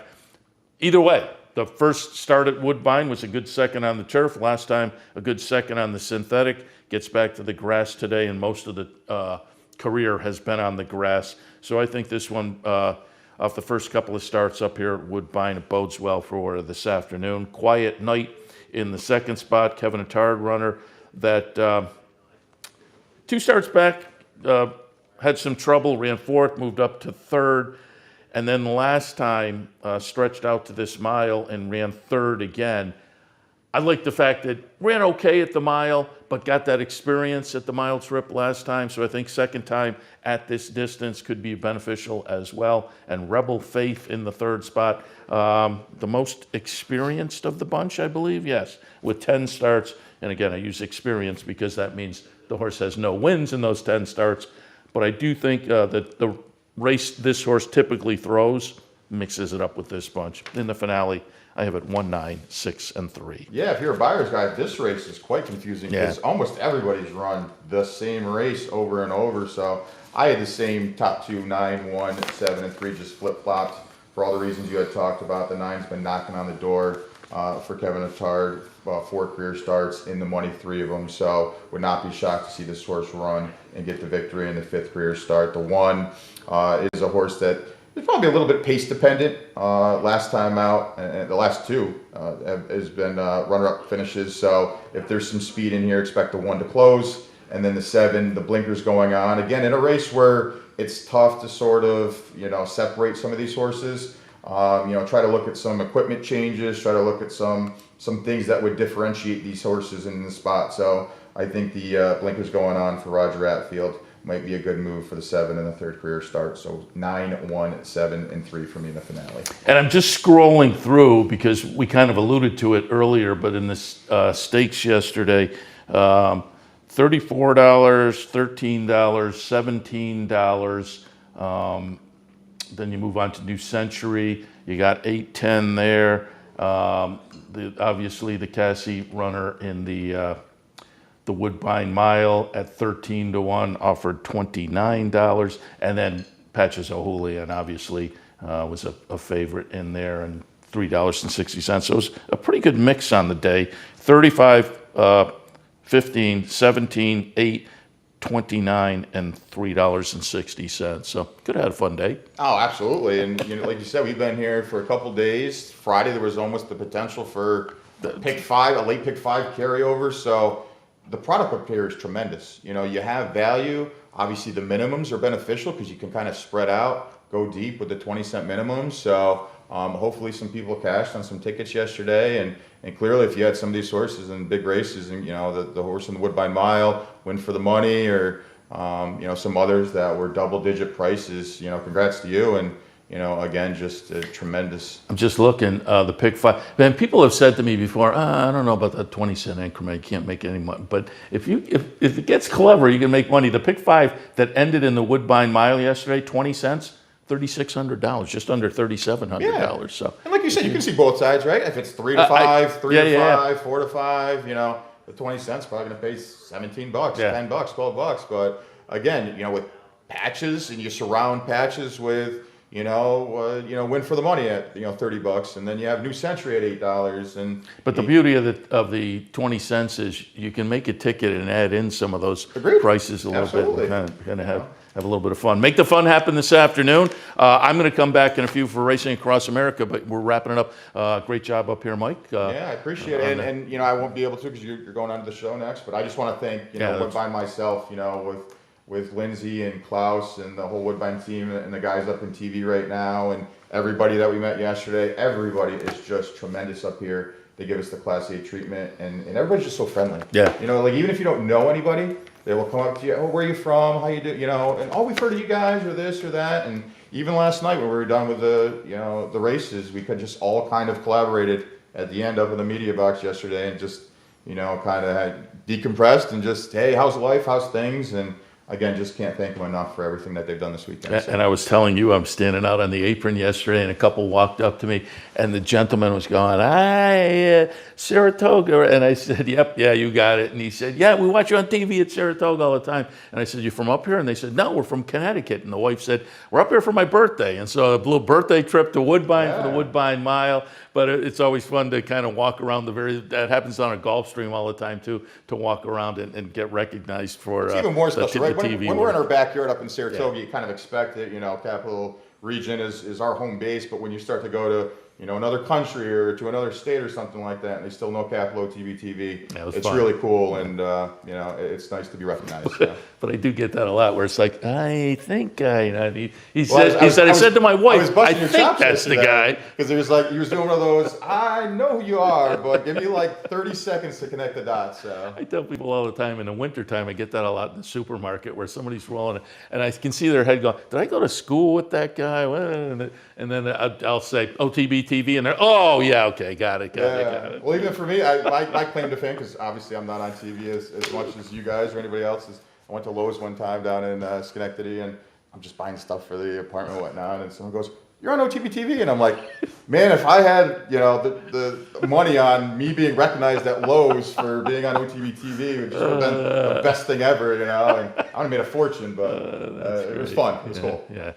Either way, the first start at Woodbine was a good second on the turf. Last time, a good second on the synthetic. Gets back to the grass today, and most of the career has been on the grass. So I think this one, off the first couple of starts up here at Woodbine, it bodes well for this afternoon. Quiet Night in the 2nd spot. Kevin Attard runner that 2 starts back had some trouble, ran 4th, moved up to 3rd. And then last time stretched out to this mile and ran 3rd again. I like the fact that ran okay at the mile, but got that experience at the mile trip last time. So I think second time at this distance could be beneficial as well. And Rebel Faith in the 3rd spot. The most experienced of the bunch, I believe. Yes, with 10 starts. And again, I use experience because that means the horse has no wins in those 10 starts. But I do think that the race this horse typically throws mixes it up with this bunch. In the finale, I have it 1, 9, 6, and 3. Yeah, if you're a buyer's guy, this race is quite confusing because almost everybody's run the same race over and over. So I had the same top 2, 9, 1, 7, and 3, just flip-flopped for all the reasons you had talked about. The 9's been knocking on the door for Kevin Attard. 4 career starts, in the money 3 of them. So would not be shocked to see this horse run and get the victory in the 5th career start. The 1 is a horse that is probably a little bit pace dependent. Last time out, and the last 2 has been runner-up finishes. So if there's some speed in here, expect the 1 to close. And then the 7, the blinkers going on. Again, in a race where it's tough to sort of, separate some of these horses. Try to look at some equipment changes, try to look at some things that would differentiate these horses in the spot. So I think the blinkers going on for Roger Atfield might be a good move for the 7 in the 3rd career start. So 9, 1, 7, and 3 for me in the finale. And I'm just scrolling through because we kind of alluded to it earlier, but in this stakes yesterday, $34, $13, $17. Then you move on to New Century. You got 8, 10 there. Obviously, the Cassie runner in the Woodbine Mile at 13 to 1 offered $29, and then Patches O'Hoolihan obviously was a favorite in there, and $3.60. So it was a pretty good mix on the day. 35, 15, 17, 8. 29 and $3.60. So could have had a fun day. Oh, absolutely. And like you said, we've been here for a couple days. Friday there was almost the potential for pick 5, a late pick 5 carryover. So the product up here is tremendous. You have value. Obviously the minimums are beneficial because you can kind of spread out, go deep with the 20-cent minimums. So hopefully some people cashed on some tickets yesterday, and clearly if you had some of these horses in big races, and the horse in the Woodbine Mile, Win for the Money, or some others that were double-digit prices, congrats to you, and again, just a tremendous. I'm just looking, the pick 5. Man, people have said to me before, I don't know about that 20-cent increment. You can't make any money. But if it gets clever, you can make money. The pick 5 that ended in the Woodbine Mile yesterday, 20 cents, $3,600, just under $3,700. So, and like you said, you can see both sides, right? If it's 3 to 5, 3 to 5, 4 to 5, the 20 cents probably going to pay $17, $10, $12. But again, with patches, and you surround patches with, win for the money at $30, and then you have New Century at $8. But the beauty of the 20 cents is you can make a ticket and add in some of those prices a little bit, and kind of have a little bit of fun. Make the fun happen this afternoon. I'm going to come back in a few for Racing Across America, but we're wrapping it up. Great job up here, Mike. I appreciate it. And I won't be able to because you're going on to the show next, but I just want to thank, Woodbine myself, with Lindsay and Klaus and the whole Woodbine team and the guys up in TV right now and everybody that we met yesterday. Everybody is just tremendous up here. They give us the Class A treatment, and everybody's just so friendly. Yeah. Even if you don't know anybody, they will come up to you. Oh, where are you from? How you do? And we've heard of you guys or this or that. And even last night when we were done with the races, we could just all kind of collaborated at the end up in the media box yesterday and just kind of had decompressed and just, hey, how's life? How's things? And again, just can't thank them enough for everything that they've done this weekend. And I was telling you, I'm standing out on the apron yesterday, and a couple walked up to me, and the gentleman was going, "Hi, Saratoga," and I said, "Yep, yeah, you got it." And he said, "Yeah, we watch you on TV at Saratoga all the time." And I said, "You from up here?" And they said, "No, we're from Connecticut." And the wife said, "We're up here for my birthday." And so a little birthday trip to Woodbine for the Woodbine Mile. But it's always fun to kind of walk around that happens on a Gulf Stream all the time too, to walk around and get recognized for it's even more special, right? TV when we're in our backyard up in Saratoga, you kind of expect it, Capital Region is our home base, but when you start to go to another country or to another state or something like that, and they still know Capital TV. It's fun. Really cool, and it's nice to be recognized. But I do get that a lot, where it's like, I think he said to my wife, I think that's the guy, because he was doing one of those, I know who you are, but give me like 30 seconds to connect the dots. So. I tell people all the time in the wintertime, I get that a lot in the supermarket, where somebody's rolling, and I can see their head going, did I go to school with that guy? And then I'll say, OTB TV, and they're, oh, yeah, okay, got it. Well, even for me, my claim to fame, because obviously I'm not on TV as much as you guys or anybody else, is I went to Lowe's one time down in Schenectady, and I'm just buying stuff for the apartment and whatnot, and someone goes, "You're on OTB TV," and I'm like, man, if I had the money on me being recognized at Lowe's for being on OTB TV, it would just have been the best thing ever, and I would have made a fortune, but it was fun. It was cool. Yeah.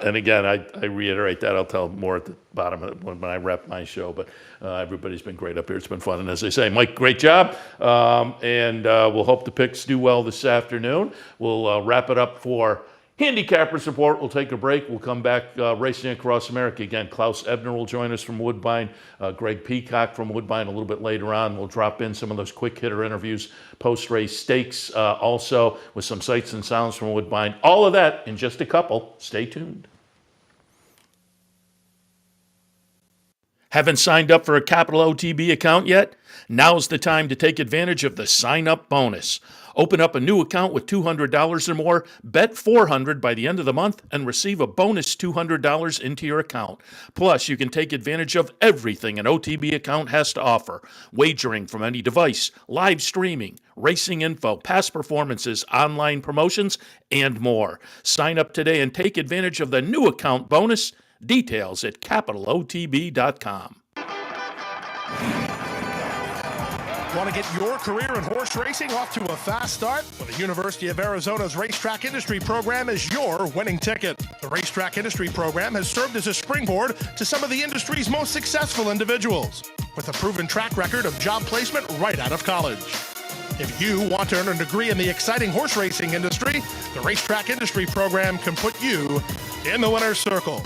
And again, I reiterate that. I'll tell more at the bottom when I wrap my show, but everybody's been great up here. It's been fun. And as I say, Mike, great job. And we'll hope the picks do well this afternoon. We'll wrap it up for Handicapper support. We'll take a break. We'll come back racing across America again. Klaus Ebner will join us from Woodbine. Greg Peacock from Woodbine a little bit later on. We'll drop in some of those quick hitter interviews, post-race stakes also, with some sights and sounds from Woodbine. All of that in just a couple. Stay tuned. Haven't signed up for a Capital OTB account yet? Now's the time to take advantage of the sign-up bonus. Open up a new account with $200 or more, bet $400 by the end of the month, and receive a bonus $200 into your account. Plus, you can take advantage of everything an OTB account has to offer. Wagering from any device, live streaming, racing info, past performances, online promotions, and more. Sign up today and take advantage of the new account bonus. Details at capitalotb.com. Want to get your career in horse racing off to a fast start? Well, the University of Arizona's Racetrack Industry Program is your winning ticket. The Racetrack Industry Program has served as a springboard to some of the industry's most successful individuals, with a proven track record of job placement right out of college. If you want to earn a degree in the exciting horse racing industry, the Racetrack Industry Program can put you in the winner's circle.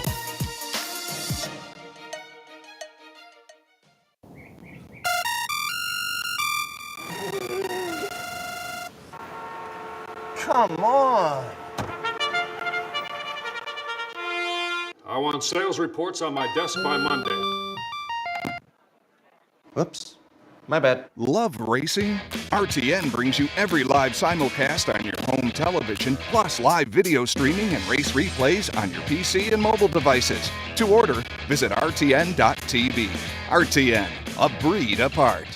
Come on. I want sales reports on my desk by Monday. Whoops. My bad. Love racing? RTN brings you every live simulcast on your home television, plus live video streaming and race replays on your PC and mobile devices. To order, visit rtn.tv. RTN, a breed apart.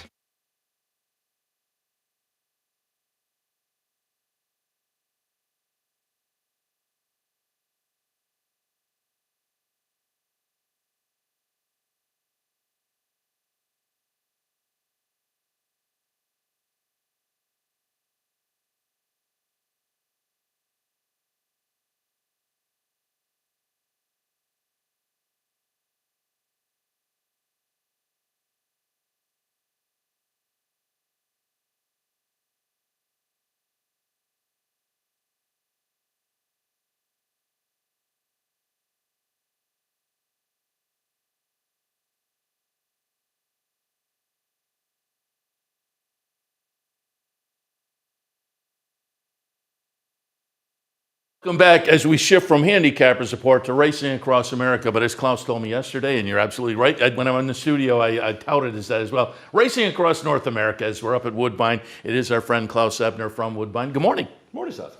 Welcome back as we shift from Handicappers Report to Racing Across America. But as Klaus told me yesterday, and you're absolutely right, when I'm in the studio, I touted as that as well. Racing Across North America, as we're up at Woodbine. It is our friend Klaus Ebner from Woodbine. Good morning. Morning, Seth.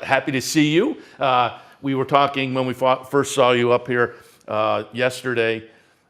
Happy to see you. We were talking when we first saw you up here yesterday.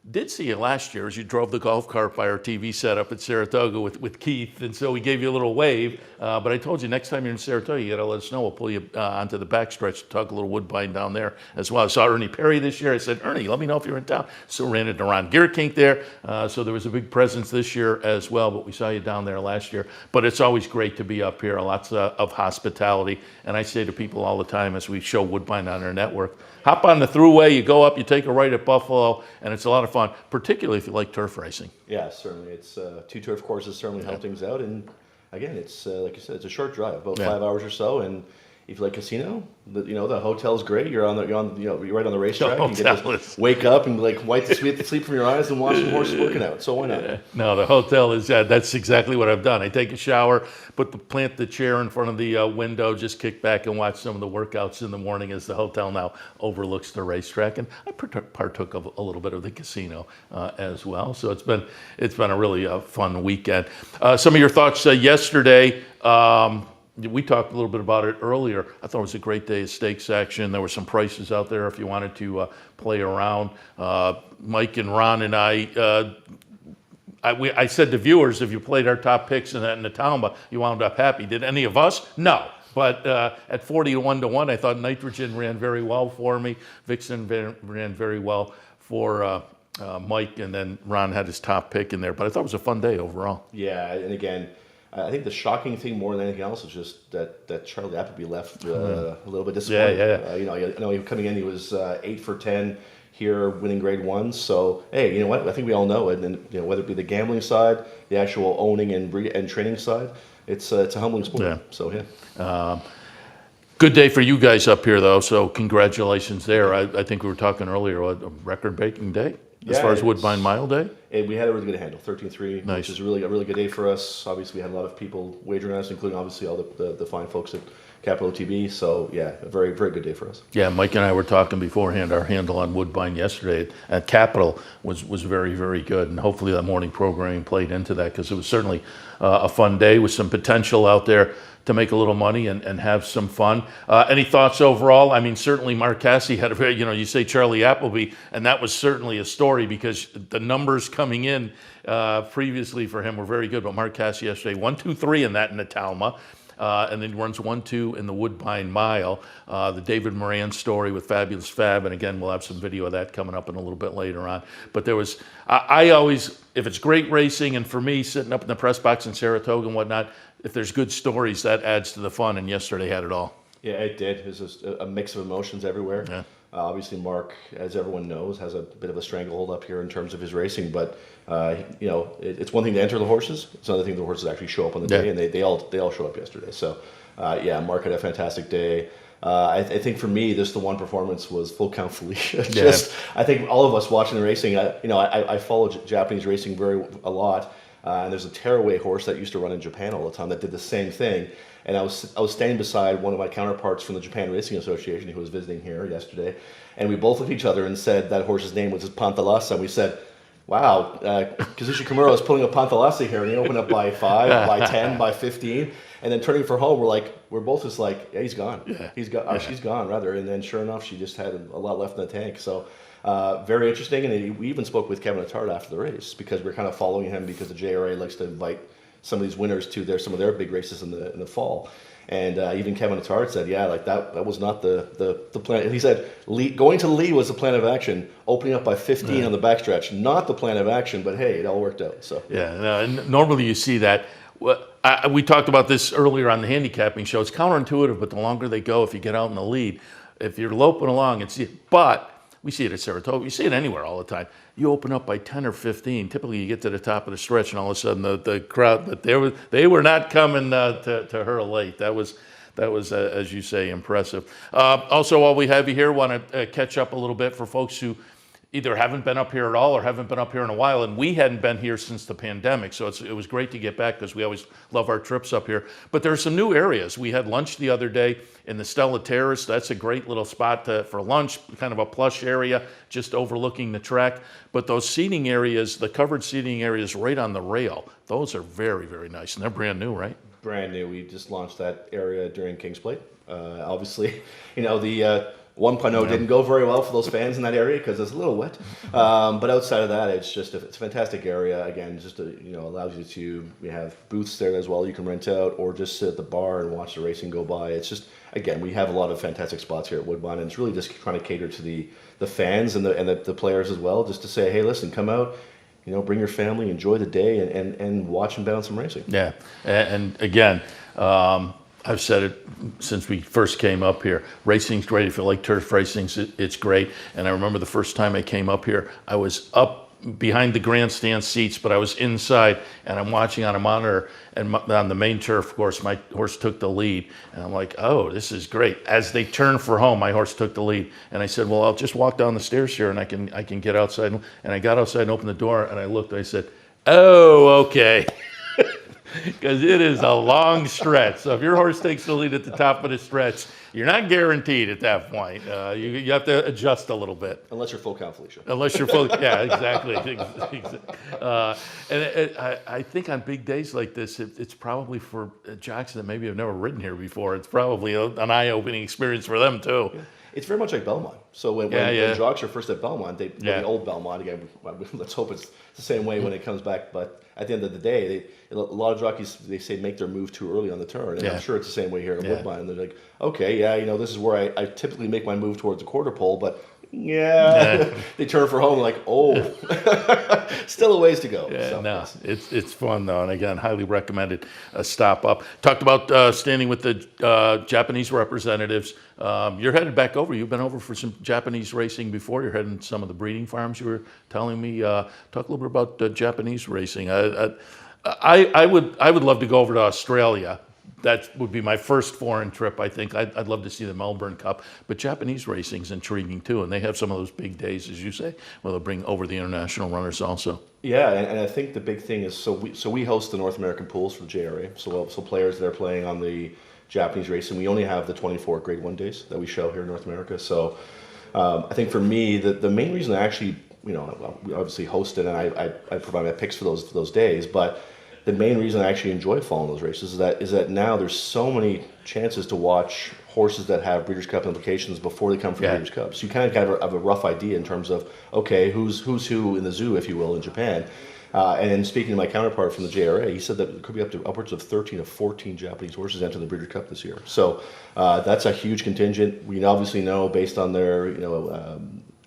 Did see you last year as you drove the golf cart by our TV setup at Saratoga with Keith, and so we gave you a little wave. But I told you next time you're in Saratoga, you got to let us know. We'll pull you onto the backstretch to talk a little Woodbine down there as well. I saw Ernie Perry this year. I said, Ernie, let me know if you're in town. So ran into Ron Geerkink there. So there was a big presence this year as well. But we saw you down there last year. But it's always great to be up here. Lots of hospitality. And I say to people all the time as we show Woodbine on our network, hop on the thruway, you go up, you take a right at Buffalo, and it's a lot of fun, particularly if you like turf racing. Yeah, certainly. It's 2 turf courses certainly help things out. And again, it's like you said, it's a short drive, about 5 hours or so. And if you like casino, the hotel's great. You're right on the racetrack. You get to wake up and wipe the sleep from your eyes and watch some horses working out. So why not? Yeah. No, the hotel is. That's exactly what I've done. I take a shower, plant the chair in front of the window, just kick back and watch some of the workouts in the morning as the hotel now overlooks the racetrack. And I partook of a little bit of the casino as well. So it's been a really fun weekend. Some of your thoughts yesterday. We talked a little bit about it earlier. I thought it was a great day of stakes action. There were some prices out there if you wanted to play around. Mike and Ron and I said to viewers, if you played our top picks in that Natalma, you wound up happy. Did any of us? No. But at 40-1, I thought Nitrogen ran very well for me. Vixen ran very well for Mike, and then Ron had his top pick in there. But I thought it was a fun day overall. Yeah, and again, I think the shocking thing more than anything else is just that Charlie Appleby left a little bit disappointed. Yeah. I know coming in, he was 8 for 10 here, winning Grade 1. So hey, you know what? I think we all know it. And whether it be the gambling side, the actual owning and training side, it's a humbling sport. Yeah. So yeah. Good day for you guys up here, though. So congratulations there. I think we were talking earlier, a record-breaking day as far as Woodbine Mile Day. And we had a really good handle, 13-3, nice. Which is a really good day for us. Obviously, we had a lot of people wagering on us, including obviously all the fine folks at Capital OTB. So yeah, a very, very good day for us. Yeah, Mike and I were talking beforehand. Our handle on Woodbine yesterday at Capital was very, very good. And hopefully that morning programming played into that, because it was certainly a fun day with some potential out there to make a little money and have some fun. Any thoughts overall? I mean, certainly Mark Cassidy had a very, you say Charlie Appleby, and that was certainly a story because the numbers coming in previously for him were very good. But Mark Cassidy yesterday, 1-2-3 in that Natalma. And then runs 1-2 in the Woodbine Mile. The David Moran story with Fabulous Fab, and again, we'll have some video of that coming up in a little bit later on. But there was, I always, if it's great racing, and for me, sitting up in the press box in Saratoga and whatnot, if there's good stories, that adds to the fun, and yesterday had it all. Yeah, it did. It was just a mix of emotions everywhere. Yeah. Obviously, Mark, as everyone knows, has a bit of a stranglehold up here in terms of his racing. But it's one thing to enter the horses; it's another thing the horses actually show up on the day, and they all show up yesterday. So, Mark had a fantastic day. I think for me, the one performance was Full Count Felicia. I think all of us watching the racing, I follow Japanese racing a lot, and there's a tearaway horse that used to run in Japan all the time that did the same thing. And I was standing beside one of my counterparts from the Japan Racing Association who was visiting here yesterday, and we both looked at each other and said that horse's name was Pantalasa. And we said, wow, Kazushi Kimura is pulling a Pantalasa here, and he opened up by 5, by 10, by 15. And then turning for home, we're both just like, yeah, he's gone. Yeah. She's gone, rather. And then sure enough, she just had a lot left in the tank. So very interesting. And we even spoke with Kevin Attard after the race, because we're kind of following him because the JRA likes to invite some of these winners to some of their big races in the fall. And even Kevin Attard said, that was not the plan. And he said going to the lead was the plan of action. Opening up by 15 on the backstretch, not the plan of action. But hey, it all worked out. So and normally you see that. We talked about this earlier on the handicapping show. It's counterintuitive, but the longer they go, if you get out in the lead, if you're loping along, but we see it at Saratoga. You see it anywhere all the time. You open up by 10 or 15. Typically, you get to the top of the stretch, and all of a sudden, the crowd. But they were not coming to her late. That was, as you say, impressive. Also, while we have you here, want to catch up a little bit for folks who either haven't been up here at all or haven't been up here in a while, and we hadn't been here since the pandemic, so it was great to get back because we always love our trips up here. But there are some new areas. We had lunch the other day in the Stella Terrace. That's a great little spot for lunch, kind of a plush area just overlooking the track. But those seating areas, the covered seating areas right on the rail, those are very, very nice, and they're brand new, right? Brand new. We just launched that area during King's Plate. Obviously, the 1.0 didn't go very well for those fans in that area because it's a little wet. But outside of that, it's a fantastic area. Again, just allows you to, we have booths there as well you can rent out, or just sit at the bar and watch the racing go by. It's just, again, we have a lot of fantastic spots here at Woodbine, and it's really just trying to cater to the fans and the players as well, just to say, hey, listen, come out, bring your family, enjoy the day, and watch and bet on some racing. Yeah, and again, I've said it since we first came up here. Racing's great. If you like turf racing, it's great. And I remember the first time I came up here, I was up behind the grandstand seats, but I was inside, and I'm watching on a monitor, and on the main turf, of course, my horse took the lead. And I'm like, oh, this is great. As they turned for home, my horse took the lead. And I said, well, I'll just walk down the stairs here, and I can get outside. And I got outside and opened the door, and I looked, and I said, oh, okay. Because it is a long stretch. So if your horse takes the lead at the top of the stretch, you're not guaranteed at that point. You have to adjust a little bit. Unless you're full count, Felicia. Unless you're full, yeah, exactly. I think on big days like this, it's probably for jocks that maybe have never ridden here before. It's probably an eye-opening experience for them too. Yeah. It's very much like Belmont. So when jocks are first at Belmont, the old Belmont, again, let's hope it's the same way when it comes back. But at the end of the day, a lot of jockeys, they say make their move too early on the turn. And I'm sure it's the same way here at Woodbine. And they're like, okay, this is where I typically make my move towards the quarter pole, but they turn for home like, oh, still a ways to go. It's fun though, and again, highly recommended. Stop up. Talked about standing with the Japanese representatives. You're headed back over. You've been over for some Japanese racing before. You're heading to some of the breeding farms. You were telling me. Talk a little bit about Japanese racing. I would love to go over to Australia. That would be my first foreign trip, I think. I'd love to see the Melbourne Cup. But Japanese racing's intriguing, too. And they have some of those big days, as you say, where they'll bring over the international runners also. Yeah, and I think the big thing is, so we host the North American pools for the JRA. So players that are playing on the Japanese racing, we only have the 24 Grade 1 days that we show here in North America. So I think for me, the main reason I actually, we obviously host it, and I provide my picks for those days, but the main reason I actually enjoy following those races is that now there's so many chances to watch horses that have Breeders' Cup implications before they come from Breeders' Cup. So you kind of have a rough idea in terms of, okay, who's who in the zoo, if you will, in Japan. And then speaking to my counterpart from the JRA, he said that it could be up to upwards of 13 or 14 Japanese horses enter the Breeders' Cup this year. So that's a huge contingent. We obviously know, based on their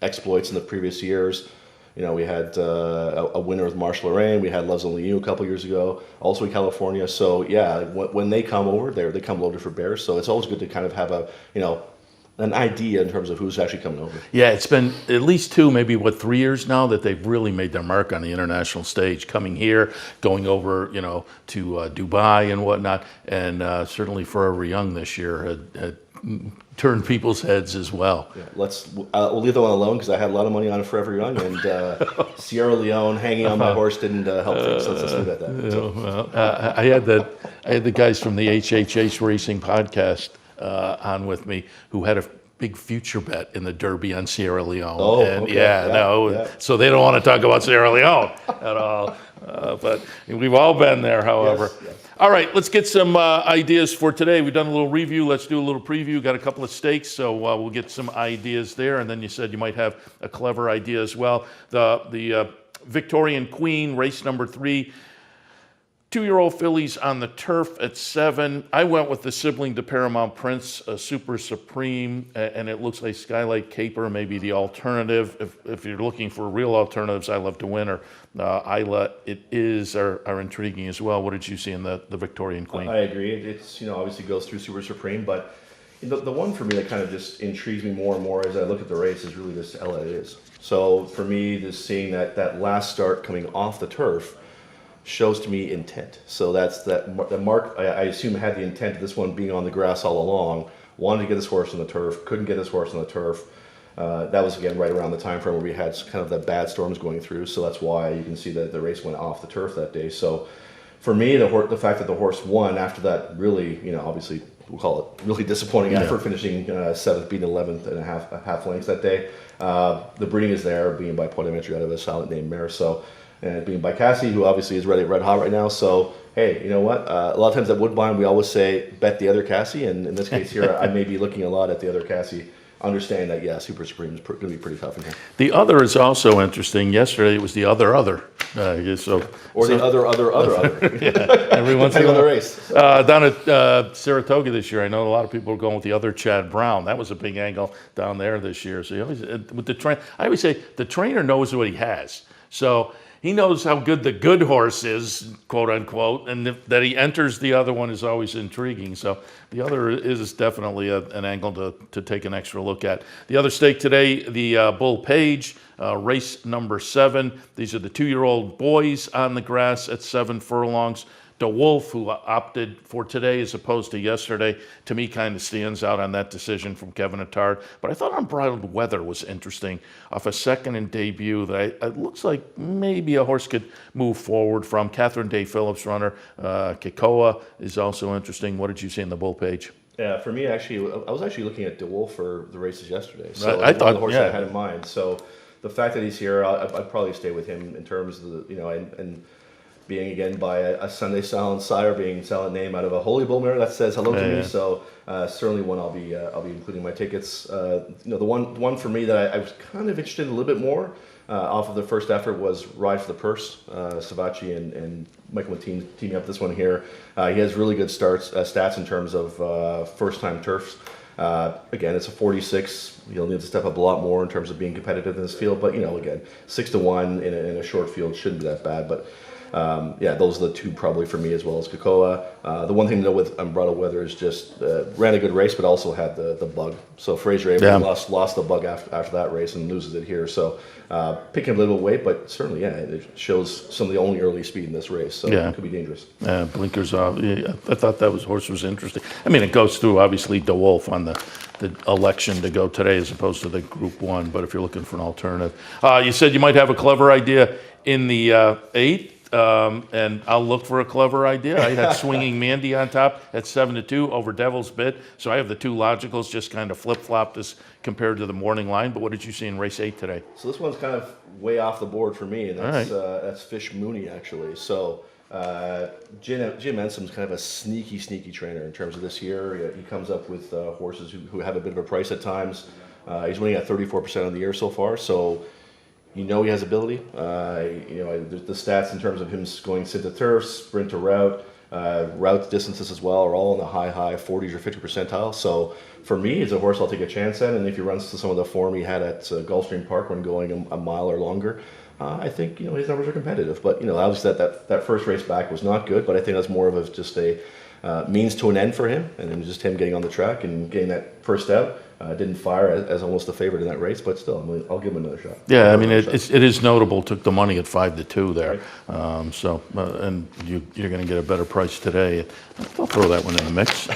exploits in the previous years. We had a winner with Marshall Lorraine. We had Loves Only You a couple years ago, also in California. So when they come over there, they come loaded for bears. So it's always good to kind of have an idea in terms of who's actually coming over. Yeah, it's been at least 2, maybe 3 years now that they've really made their mark on the international stage, coming here, going over, to Dubai and whatnot, and certainly Forever Young this year had turned people's heads as well. Yeah, we'll leave that one alone because I had a lot of money on Forever Young, and Sierra Leone hanging on my horse didn't help things. So let's leave it at that. So. I had the guys from the HHH Racing podcast on with me who had a big future bet in the Derby on Sierra Leone. Oh, and okay. So they don't want to talk about Sierra Leone at all. But we've all been there, however. Yes. All right, let's get some ideas for today. We've done a little review. Let's do a little preview. Got a couple of stakes, so we'll get some ideas there. And then you said you might have a clever idea as well. The Victorian Queen, race number 3. 2-year-old fillies on the turf at 7. I went with the sibling to Paramount Prince, Super Supreme, and it looks like Skylight Caper may be the alternative. If you're looking for real alternatives, I Love to Win or Isla, are intriguing as well. What did you see in the Victorian Queen? I agree. It's obviously goes through Super Supreme, but the one for me that kind of just intrigues me more and more as I look at the race is really this Ella Is. So for me, just seeing that last start coming off the turf shows to me intent. So that's the Mark, I assume, had the intent of this one being on the grass all along, wanted to get this horse on the turf, couldn't get this horse on the turf. that was again right around the time frame where we had kind of the bad storms going through. So that's why you can see that the race went off the turf that day. So for me, the fact that the horse won after that really, obviously we'll call it really disappointing effort, finishing 7th, beating 11th and a half lengths that day. The breeding is there, being by podimetry out of a silent name Merrow. So, and being by Cassie, who obviously is red hot right now. So, hey, you know what? A lot of times at Woodbine, we always say, bet the other Cassie. And in this case here, I may be looking a lot at the other Cassie, understanding that, yeah, Super Supreme is going to be pretty tough in here. The other is also interesting. Yesterday it was the other. The other. Yeah, every once in a while. The race. Down at Saratoga this year, I know a lot of people are going with the other Chad Brown. That was a big angle down there this year. So you always, with the train, I always say the trainer knows what he has. So he knows how good the good horse is, quote unquote, and that he enters the other one is always intriguing. So the other is definitely an angle to take an extra look at. The other stake today, the Bull Page, race number 7. These are the 2-year-old boys on the grass at 7 furlongs. DeWolf, who opted for today as opposed to yesterday, to me kind of stands out on that decision from Kevin Attard. But I thought Unbridled Weather was interesting off a second and debut that it looks like maybe a horse could move forward from. Catherine Day Phillips runner. Kikoa is also interesting. What did you see in the Bull Page? Yeah, for me, actually, I was actually looking at DeWolf for the races yesterday. So I thought the horse I had in mind. So the fact that he's here, I'd probably stay with him in terms of and being again by a Sunday silent sire, being silent name out of a Holy Bull mare that says hello to me. So certainly one I'll be including my tickets. The one for me that I was kind of interested in a little bit more off of the first effort was Ride for the Purse. Savachi and Michael Mateen teaming up this one here. He has really good stats in terms of first time turfs. Again, it's a 46. He'll need to step up a lot more in terms of being competitive in this field. But again, 6-1 in a short field shouldn't be that bad. But those are the two probably for me, as well as Kikoa. The one thing to know with Unbridled Weather is just ran a good race, but also had the bug. So Fraser Avery lost the bug after that race and loses it here. So picking a little weight, but certainly, it shows some of the only early speed in this race. So it could be dangerous. Blinkers off. Yeah, I thought that horse was interesting. I mean, it goes through, obviously, DeWolf on the election to go today as opposed to the Group 1, but if you're looking for an alternative. You said you might have a clever idea in the 8th. And I'll look for a clever idea. I had Swinging Mandy on top at 7-2 over Devil's Bit. So I have the two logicals, just kind of flip-flopped this compared to the morning line. But what did you see in race 8 today? So this one's kind of way off the board for me, and that's Fish Mooney, actually. So Jim Ensom's kind of a sneaky trainer in terms of this year. He comes up with horses who have a bit of a price at times. He's winning at 34% of the year so far. So he has ability. The stats in terms of him going sit to turf, sprint to route, route distances as well are all in the high 40s or 50 percentile. So for me, it's a horse I'll take a chance at. And if he runs to some of the form he had at Gulfstream Park when going a mile or longer, I think his numbers are competitive. But obviously that first race back was not good. But I think that's more of just a means to an end for him, and then just him getting on the track and getting that first out. Didn't fire as almost a favorite in that race, but still, I'll give him another shot. Yeah, I mean, it is notable. Took the money at 5-2 there, right. And you're going to get a better price today. I'll throw that one in the mix.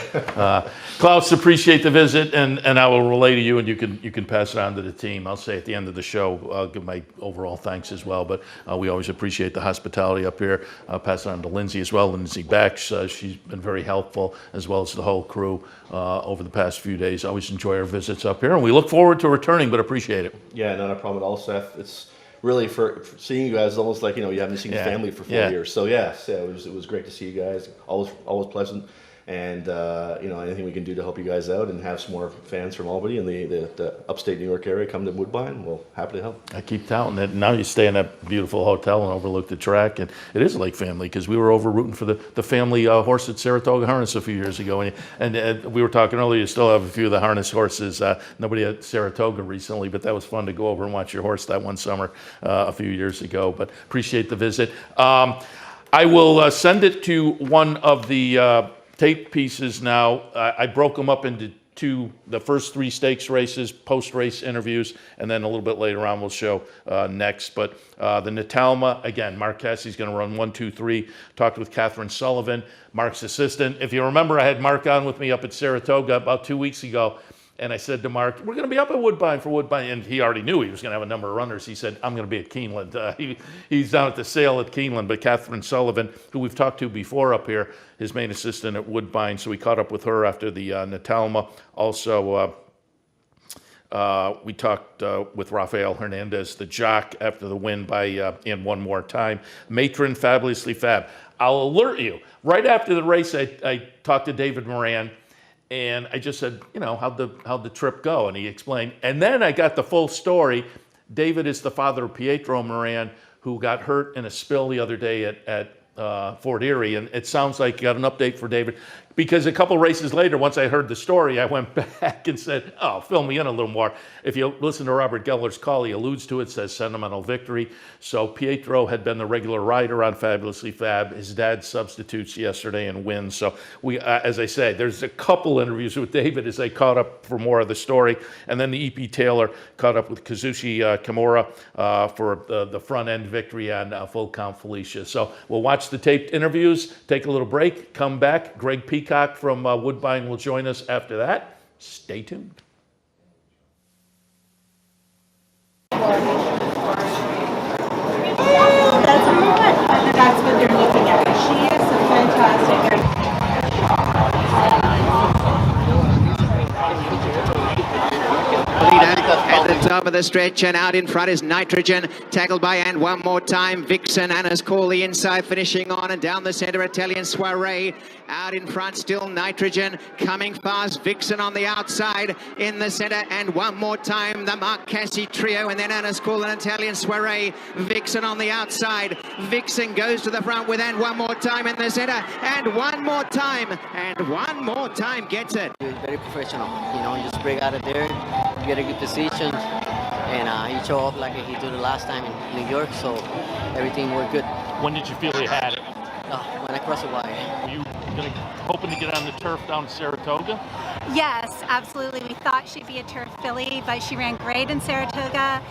Klaus, appreciate the visit, and I will relay to you, and you can pass it on to the team. I'll say at the end of the show, I'll give my overall thanks as well. But we always appreciate the hospitality up here. I'll pass it on to Lindsay as well. Lindsay Beck, she's been very helpful, as well as the whole crew over the past few days. Always enjoy our visits up here, and we look forward to returning, but appreciate it. Yeah, not a problem at all, Seth. It's really for seeing you guys, almost like you haven't seen your family for 4 years. So it was great to see you guys. Always pleasant. And anything we can do to help you guys out and have some more fans from Albany and the upstate New York area come to Woodbine, we'll happy to help. I keep touting it. Now you stay in that beautiful hotel and overlook the track, and it is like family because we were over rooting for the family horse at Saratoga Harness a few years ago, and we were talking earlier. You still have a few of the harness horses. Nobody at Saratoga recently, but that was fun to go over and watch your horse that one summer a few years ago. But appreciate the visit. I will send it to one of the tape pieces now. I broke them up into the first 3 stakes races, post-race interviews, and then a little bit later on we'll show next. But the Natalma, again, Mark Cassie's going to run 1, 2, 3. Talked with Catherine Sullivan, Mark's assistant. If you remember, I had Mark on with me up at Saratoga about 2 weeks ago, And I said to Mark, we're going to be up at Woodbine for Woodbine. And he already knew he was going to have a number of runners. He said, I'm going to be at Keeneland. He's down at the sale at Keeneland. But Catherine Sullivan, who we've talked to before up here, his main assistant at Woodbine. So we caught up with her after the Natalma. Also, we talked with Rafael Hernandez, the jock, after the win by in One More Time. Matron, Fabulously Fab. I'll alert you, right after the race, I talked to David Moran. And I just said, how'd the trip go? And he explained. And then I got the full story. David is the father of Pietro Moran, who got hurt in a spill the other day at Fort Erie. And it sounds like you got an update for David. Because a couple races later, once I heard the story, I went back and said, fill me in a little more. If you listen to Robert Geller's call, he alludes to it, says sentimental victory. So Pietro had been the regular rider on Fabulously Fab. His dad substitutes yesterday and wins. So we, as I say, there's a couple interviews with David as they caught up for more of the story. And then the EP Taylor caught up with Kazushi Kimura for the front end victory on Full Count Felicia. So we'll watch the taped interviews, take a little break, come back. Greg Peacock from Woodbine will join us after that. Stay tuned. That's what they're looking at. She is a fantastic. At the top of the stretch and out in front is Nitrogen, tackled by and one more time Vixen. Anna's Call the inside, finishing on, and down the center Italian Soiree. Out in front still Nitrogen, coming fast Vixen on the outside in the center, and one more time the Mark Cassie trio, and then Anna's Call and Italian Soiree. Vixen on the outside, Vixen goes to the front with and one more time in the center, and one more time gets it. He was very professional, you just break out of there, you get a good position, and he show up like he did the last time in New York, so everything worked good. When did you feel you had it? When I crossed the wire. Were you hoping to get on the turf down in Saratoga? Yes, absolutely. We thought she'd be a turf filly, but she ran great in Saratoga.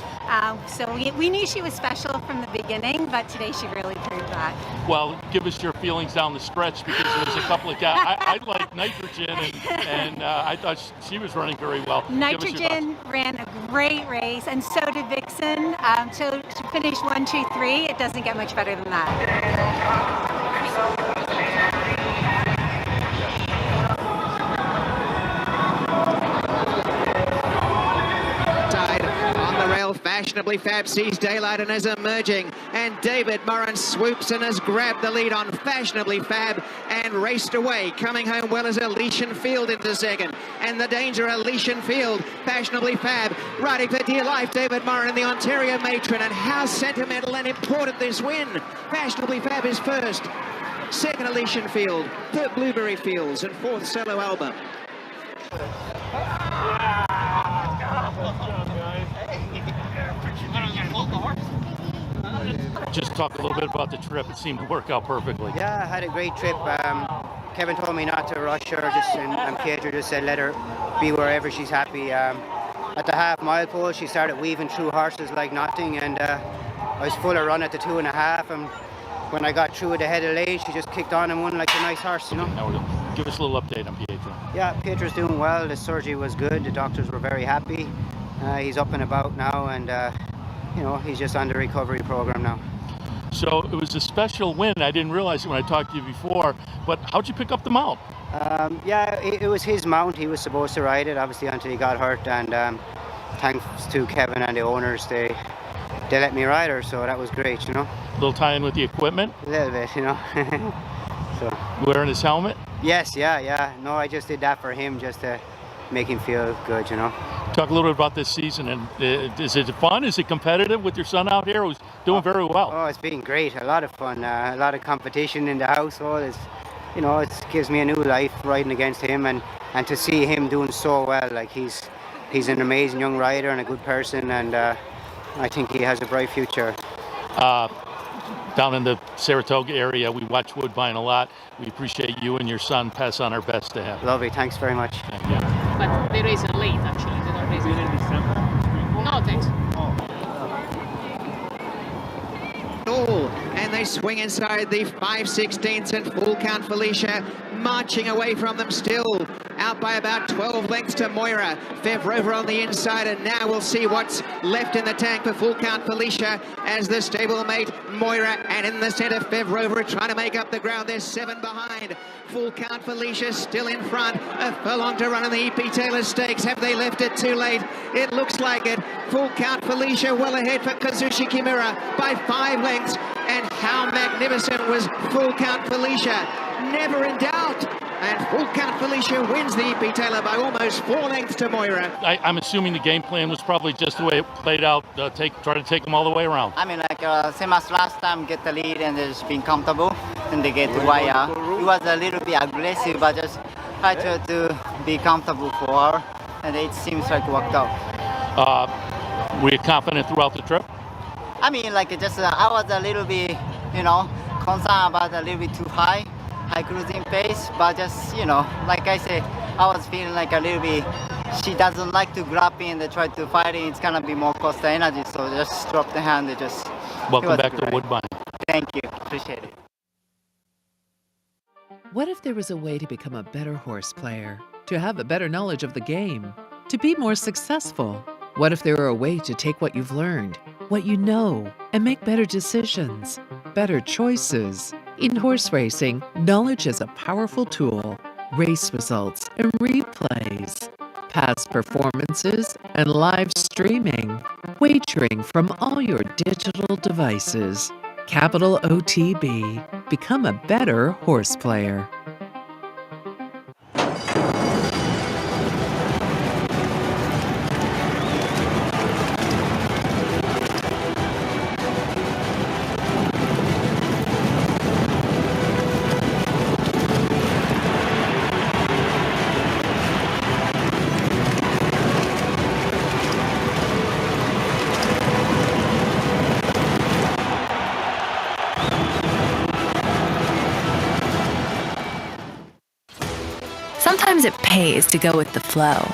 So we knew she was special from the beginning, but today she really proved that. Well, give us your feelings down the stretch, because there was a couple of guys. I like Nitrogen, and I thought she was running very well. Nitrogen ran a great race, and so did Vixen. So to finish 1, 2, 3, it doesn't get much better than that. Fashionably Fab sees daylight and is emerging, and David Moran swoops and has grabbed the lead on Fashionably Fab and raced away. Coming home well as Elysian Field into second, and the danger Elysian Field, Fashionably Fab riding for dear life. David Moran and the Ontario matron, and how sentimental and important this win. Fashionably Fab is first, second Elysian Field, third Blueberry Fields, and fourth Solo Album. Just talk a little bit about the trip. It seemed to work out perfectly. Yeah, I had a great trip. Kevin told me not to rush her, and Pietro just said let her be wherever she's happy. At the half-mile pole, she started weaving through horses like nothing, and I was full of run at the 2.5, and when I got through at the head of the lane, she just kicked on and won like a nice horse, Now, give us a little update on Pietro. Yeah, Pietro's doing well. The surgery was good. The doctors were very happy. He's up and about now, and he's just on the recovery program now. So it was a special win. I didn't realize it when I talked to you before, but how'd you pick up the mount? Yeah, it was his mount. He was supposed to ride it, obviously, until he got hurt, and thanks to Kevin and the owners, they let me ride her, so that was great, A little tie-in with the equipment? A little bit, So. Wearing his helmet? Yes, yeah. No, I just did that for him, just to make him feel good, Talk a little bit about this season, and is it fun? Is it competitive with your son out here who's doing very well? Oh, it's been great. A lot of fun. A lot of competition in the household. It gives me a new life riding against him, and to see him doing so well. Like he's an amazing young rider and a good person, and I think he has a bright future. Down in the Saratoga area, we watch Woodbine a lot. We appreciate you and your son. Pass on our best to him. Lovely. Thanks very much. Thank you. But they race it late, actually. They don't race it in December? No, thanks. And they Nice swing inside the 5/16 and Full Count Felicia marching away from them still. Out by about 12 lengths to Moira. Fevrova on the inside, and now we'll see what's left in the tank for Full Count Felicia as the stablemate Moira, and in the center Fevrova trying to make up the ground. There's 7 behind. Full Count Felicia still in front. A furlong to run in the E.P. Taylor Stakes. Have they left it too late? It looks like it. Full Count Felicia well ahead for Kazushi Kimura by 5 lengths. And how magnificent was Full Count Felicia? Never in doubt. And Full Count Felicia wins the E.P. Taylor by almost 4 lengths to Moira. I'm assuming the game plan was probably just the way it played out, try to take them all the way around. I mean, like same as last time, get the lead and just being comfortable and they get to wire. It was a little bit aggressive, but just try to be comfortable for her, and it seems like it worked out. Were you confident throughout the trip? I mean, like just I was a little bit, concerned about a little bit too high cruising pace, but just, like I said, I was feeling like a little bit, she doesn't like to grab in and try to fight it. It's gonna be more cost energy, so just drop the hand and just. Welcome back to Woodbine. Thank you, appreciate it. What if there was a way to become a better horse player, to have a better knowledge of the game, to be more successful? What if there were a way to take what you've learned, what you know, and make better decisions, better choices? In horse racing, knowledge is a powerful tool. Race results and replays, past performances and live streaming, wagering from all your digital devices. Capital OTB. Become a better horse player. Sometimes it pays to go with the flow,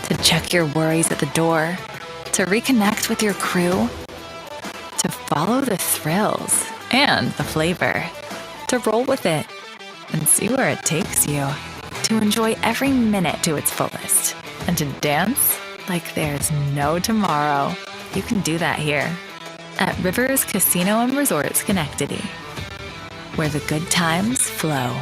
to check your worries at the door, to reconnect with your crew, to follow the thrills and the flavor, to roll with it and see where it takes you, to enjoy every minute to its fullest, and to dance like there's no tomorrow. You can do that here at Rivers Casino and Resort Schenectady, where the good times flow.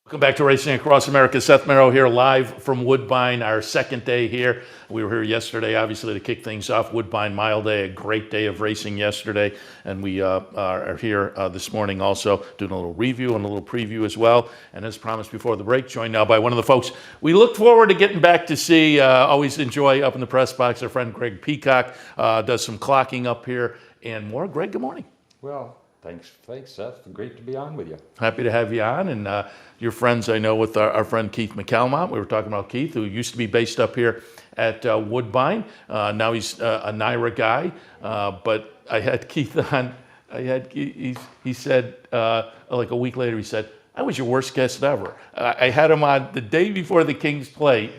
Welcome back to Racing Across America. Seth Merrow here live from Woodbine, our second day here. We were here yesterday, obviously, to kick things off. Woodbine Mile Day, a great day of racing yesterday. And we are here this morning also doing a little review and a little preview as well. And as promised before the break, joined now by one of the folks we look forward to getting back to see. Always enjoy up in the press box. Our friend Greg Peacock does some clocking up here and more. Greg, good morning. Well, thanks, Seth. Great to be on with you. Happy to have you on. And your friends, I know, with our friend Keith McCalmont. We were talking about Keith, who used to be based up here at Woodbine. Now he's a NYRA guy. But I had Keith on. He said, like a week later, he said, I was your worst guest ever. I had him on the day before the King's Plate,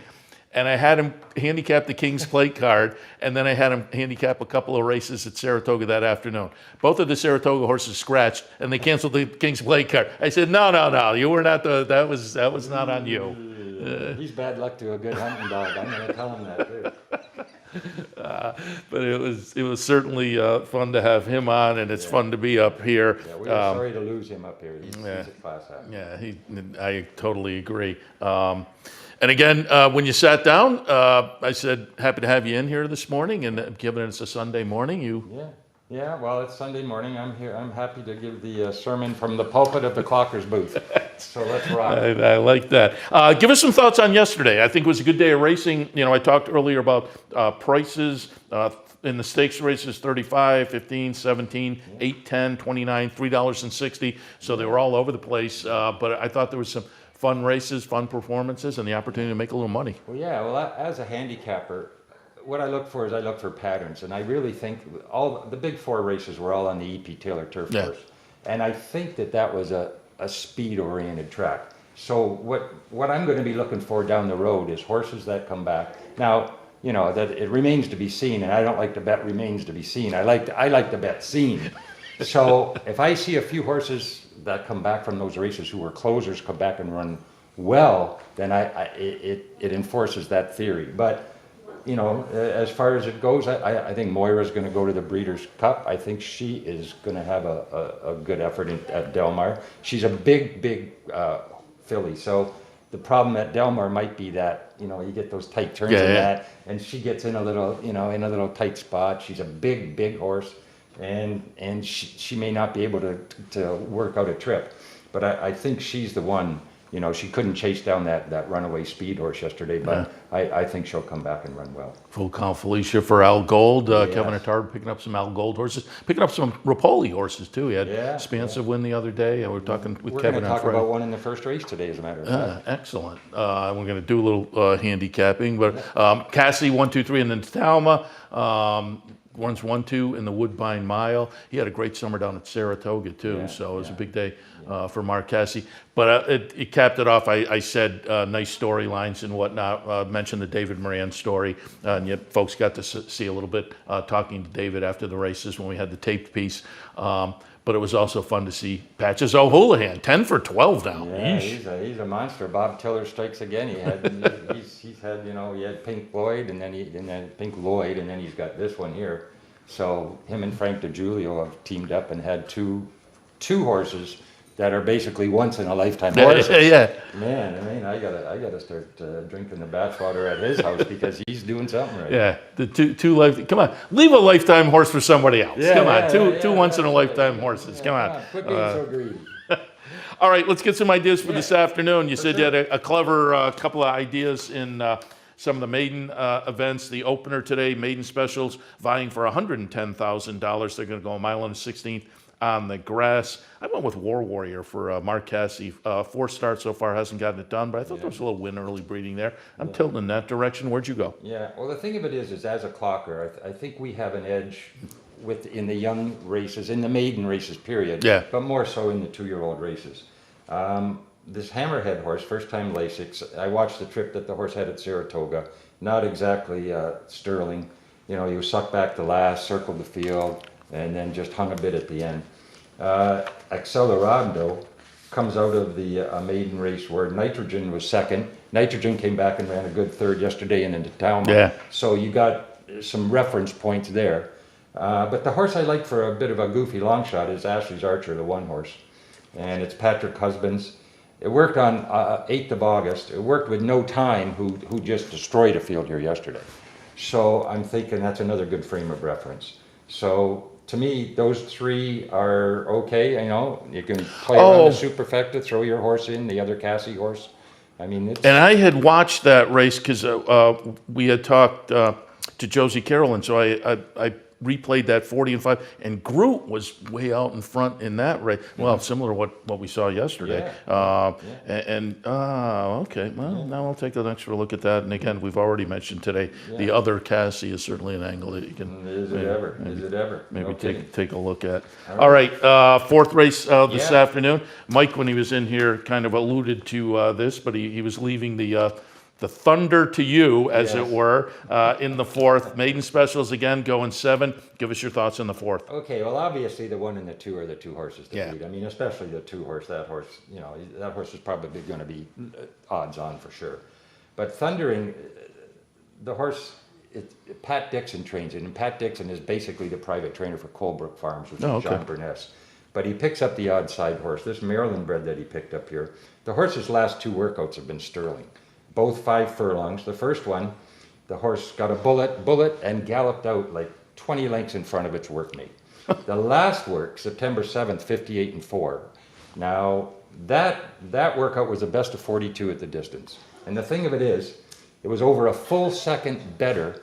and I had him handicap the King's Plate card, and then I had him handicap a couple of races at Saratoga that afternoon. Both of the Saratoga horses scratched, and they canceled the King's Plate card. I said, no, you were not that was not on you. He's bad luck to a good hunting dog. I'm going to tell him that too. But it was certainly fun to have him on, and it's fun to be up here. Yeah, we were sorry to lose him up here. He's a class act. Yeah, I totally agree. And again, when you sat down, I said, happy to have you in here this morning, and given it's a Sunday morning, Yeah, well, it's Sunday morning. I'm here. I'm happy to give the sermon from the pulpit of the Clocker's booth. So let's rock. I like that. Give us some thoughts on yesterday. I think it was a good day of racing. I talked earlier about prices in the stakes races, 35, 15, 17, 8, 10, 29, $3.60. So they were all over the place. But I thought there was some fun races, fun performances, and the opportunity to make a little money. Well, yeah. Well, as a handicapper, what I look for is I look for patterns, and I really think all the big four races were all on the E.P. Taylor turf course, and I think that was a speed-oriented track. So what I'm going to be looking for down the road is horses that come back. Now, you know, that it remains to be seen, and I don't like to bet remains to be seen. I like to bet seen. So if I see a few horses that come back from those races who were closers come back and run well, then it enforces that theory. But you know, as far as it goes, I think Moira's going to go to the Breeders' Cup. I think she is going to have a good effort at Del Mar. She's a big filly. So the problem at Del Mar might be that, you know, you get those tight turns that, and she gets in a little, you know, in a little tight spot. She's a big horse, and she may not be able to work out a trip. But I think she's the one. You know, she couldn't chase down that runaway speed horse yesterday, but I think she'll come back and run well. Full count Felicia for Al Gold. Kevin Attard picking up some Al Gold horses, picking up some Rapoli horses too. He had expansive win the other day. We were talking with Kevin. We're going to talk about one in the first race today, as a matter of fact. Excellent. We're going to do a little handicapping, but Cassie 1, 2, 3, and then Talma. Runs 1-2 in the Woodbine Mile. He had a great summer down at Saratoga too, so it was a big day for Mark Cassie. But it capped it off. I said nice storylines and whatnot. Mentioned the David Moran story, and yet folks got to see a little bit talking to David after the races when we had the taped piece. But it was also fun to see Patches O'Houlihan, 10 for 12 now. Yeah, he's a monster. Bob Tiller strikes again. He's had, you know, he had Pink Lloyd and then Pink Lloyd, and then he's got this one here. So him and Frank DiGiulio have teamed up and had two horses that are basically once in a lifetime horses. Man, I mean, I gotta start drinking the bathwater at his house because he's doing something right. Yeah, the two life. Come on, leave a lifetime horse for somebody else. Come on, two once in a lifetime horses. Come on. Quit being so greedy. All right, let's get some ideas for this afternoon. You said you had a clever couple of ideas in some of the maiden events. The opener today, maiden specials, vying for $110,000. They're going to go a mile and a 16th on the grass. I went with War Warrior for Mark Cassie. 4 starts so far, hasn't gotten it done, but I thought there was a little win early breeding there. I'm tilting in that direction. Where'd you go? Yeah, well, the thing of it is as a clocker, I think we have an edge in the young races, in the maiden races, period. Yeah. But more so in the 2-year-old races. This Hammerhead horse, first time Lasix, I watched the trip that the horse had at Saratoga. Not exactly sterling. You know, he was sucked back to last, circled the field, and then just hung a bit at the end. Accelerando comes out of the maiden race where Nitrogen was second. Nitrogen came back and ran a good third yesterday and into Talma. Yeah. So you got some reference points there. But the horse I like for a bit of a goofy long shot is Ashley's Archer, the 1 horse. And it's Patrick Husbands. It worked on 8th of August. It worked with No Time, who just destroyed a field here yesterday. So I'm thinking that's another good frame of reference. So to me, those 3 are okay. You know, you can play around the superfecta, throw your horse in, the other Cassie horse. I mean, it's... And I had watched that race because we had talked to Josie Carroll, and so I replayed that 40 and 5, and Groot was way out in front in that race. Well, similar to what we saw yesterday. Okay, well, now I'll take an extra look at that. And again, we've already mentioned today, the other Cassie is certainly an angle that you can Is it ever? Maybe take a look at. All right, 4th race this afternoon. Mike, when he was in here, kind of alluded to this, but he was leaving the thunder to you, as it were, in the 4th. Maiden specials again, going 7. Give us your thoughts on the 4th. Okay, well, obviously the 1 and the 2 are the 2 horses to beat. I mean, especially the 2 horse. That horse, you know, that horse is probably going to be odds on for sure. But Thundering, the horse, Pat Dixon trains it, and Pat Dixon is basically the private trainer for Colebrook Farms, which is John Burness. But he picks up the odd side horse. This Maryland bred that he picked up here, the horse's last 2 workouts have been sterling. Both 5 furlongs. The first one, the horse got a bullet and galloped out like 20 lengths in front of its workmate. The last work, September 7th, 58 and 4. Now, that workout was the best of 42 at the distance. And the thing of it is, it was over a full second better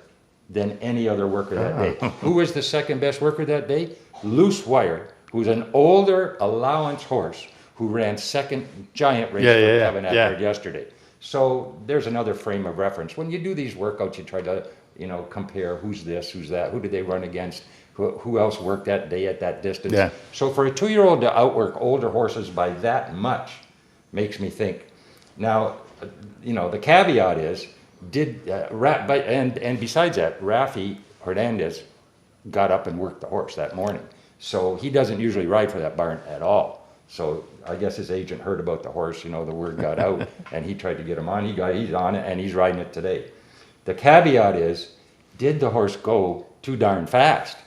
than any other worker that day. Who was the second best worker that day? Loose Wire, who's an older allowance horse who ran second giant race for Kevin Attard yesterday. So there's another frame of reference. When you do these workouts, you try to, you know, compare who's this, who's that, who did they run against, who else worked that day at that distance. Yeah. So for a 2-year-old to outwork older horses by that much makes me think. Now, you know, the caveat is And besides that, Rafi Hernandez got up and worked the horse that morning. So he doesn't usually ride for that barn at all. So I guess his agent heard about the horse, the word got out, and he tried to get him on. He's on it, and he's riding it today. The caveat is, did the horse go too darn fast?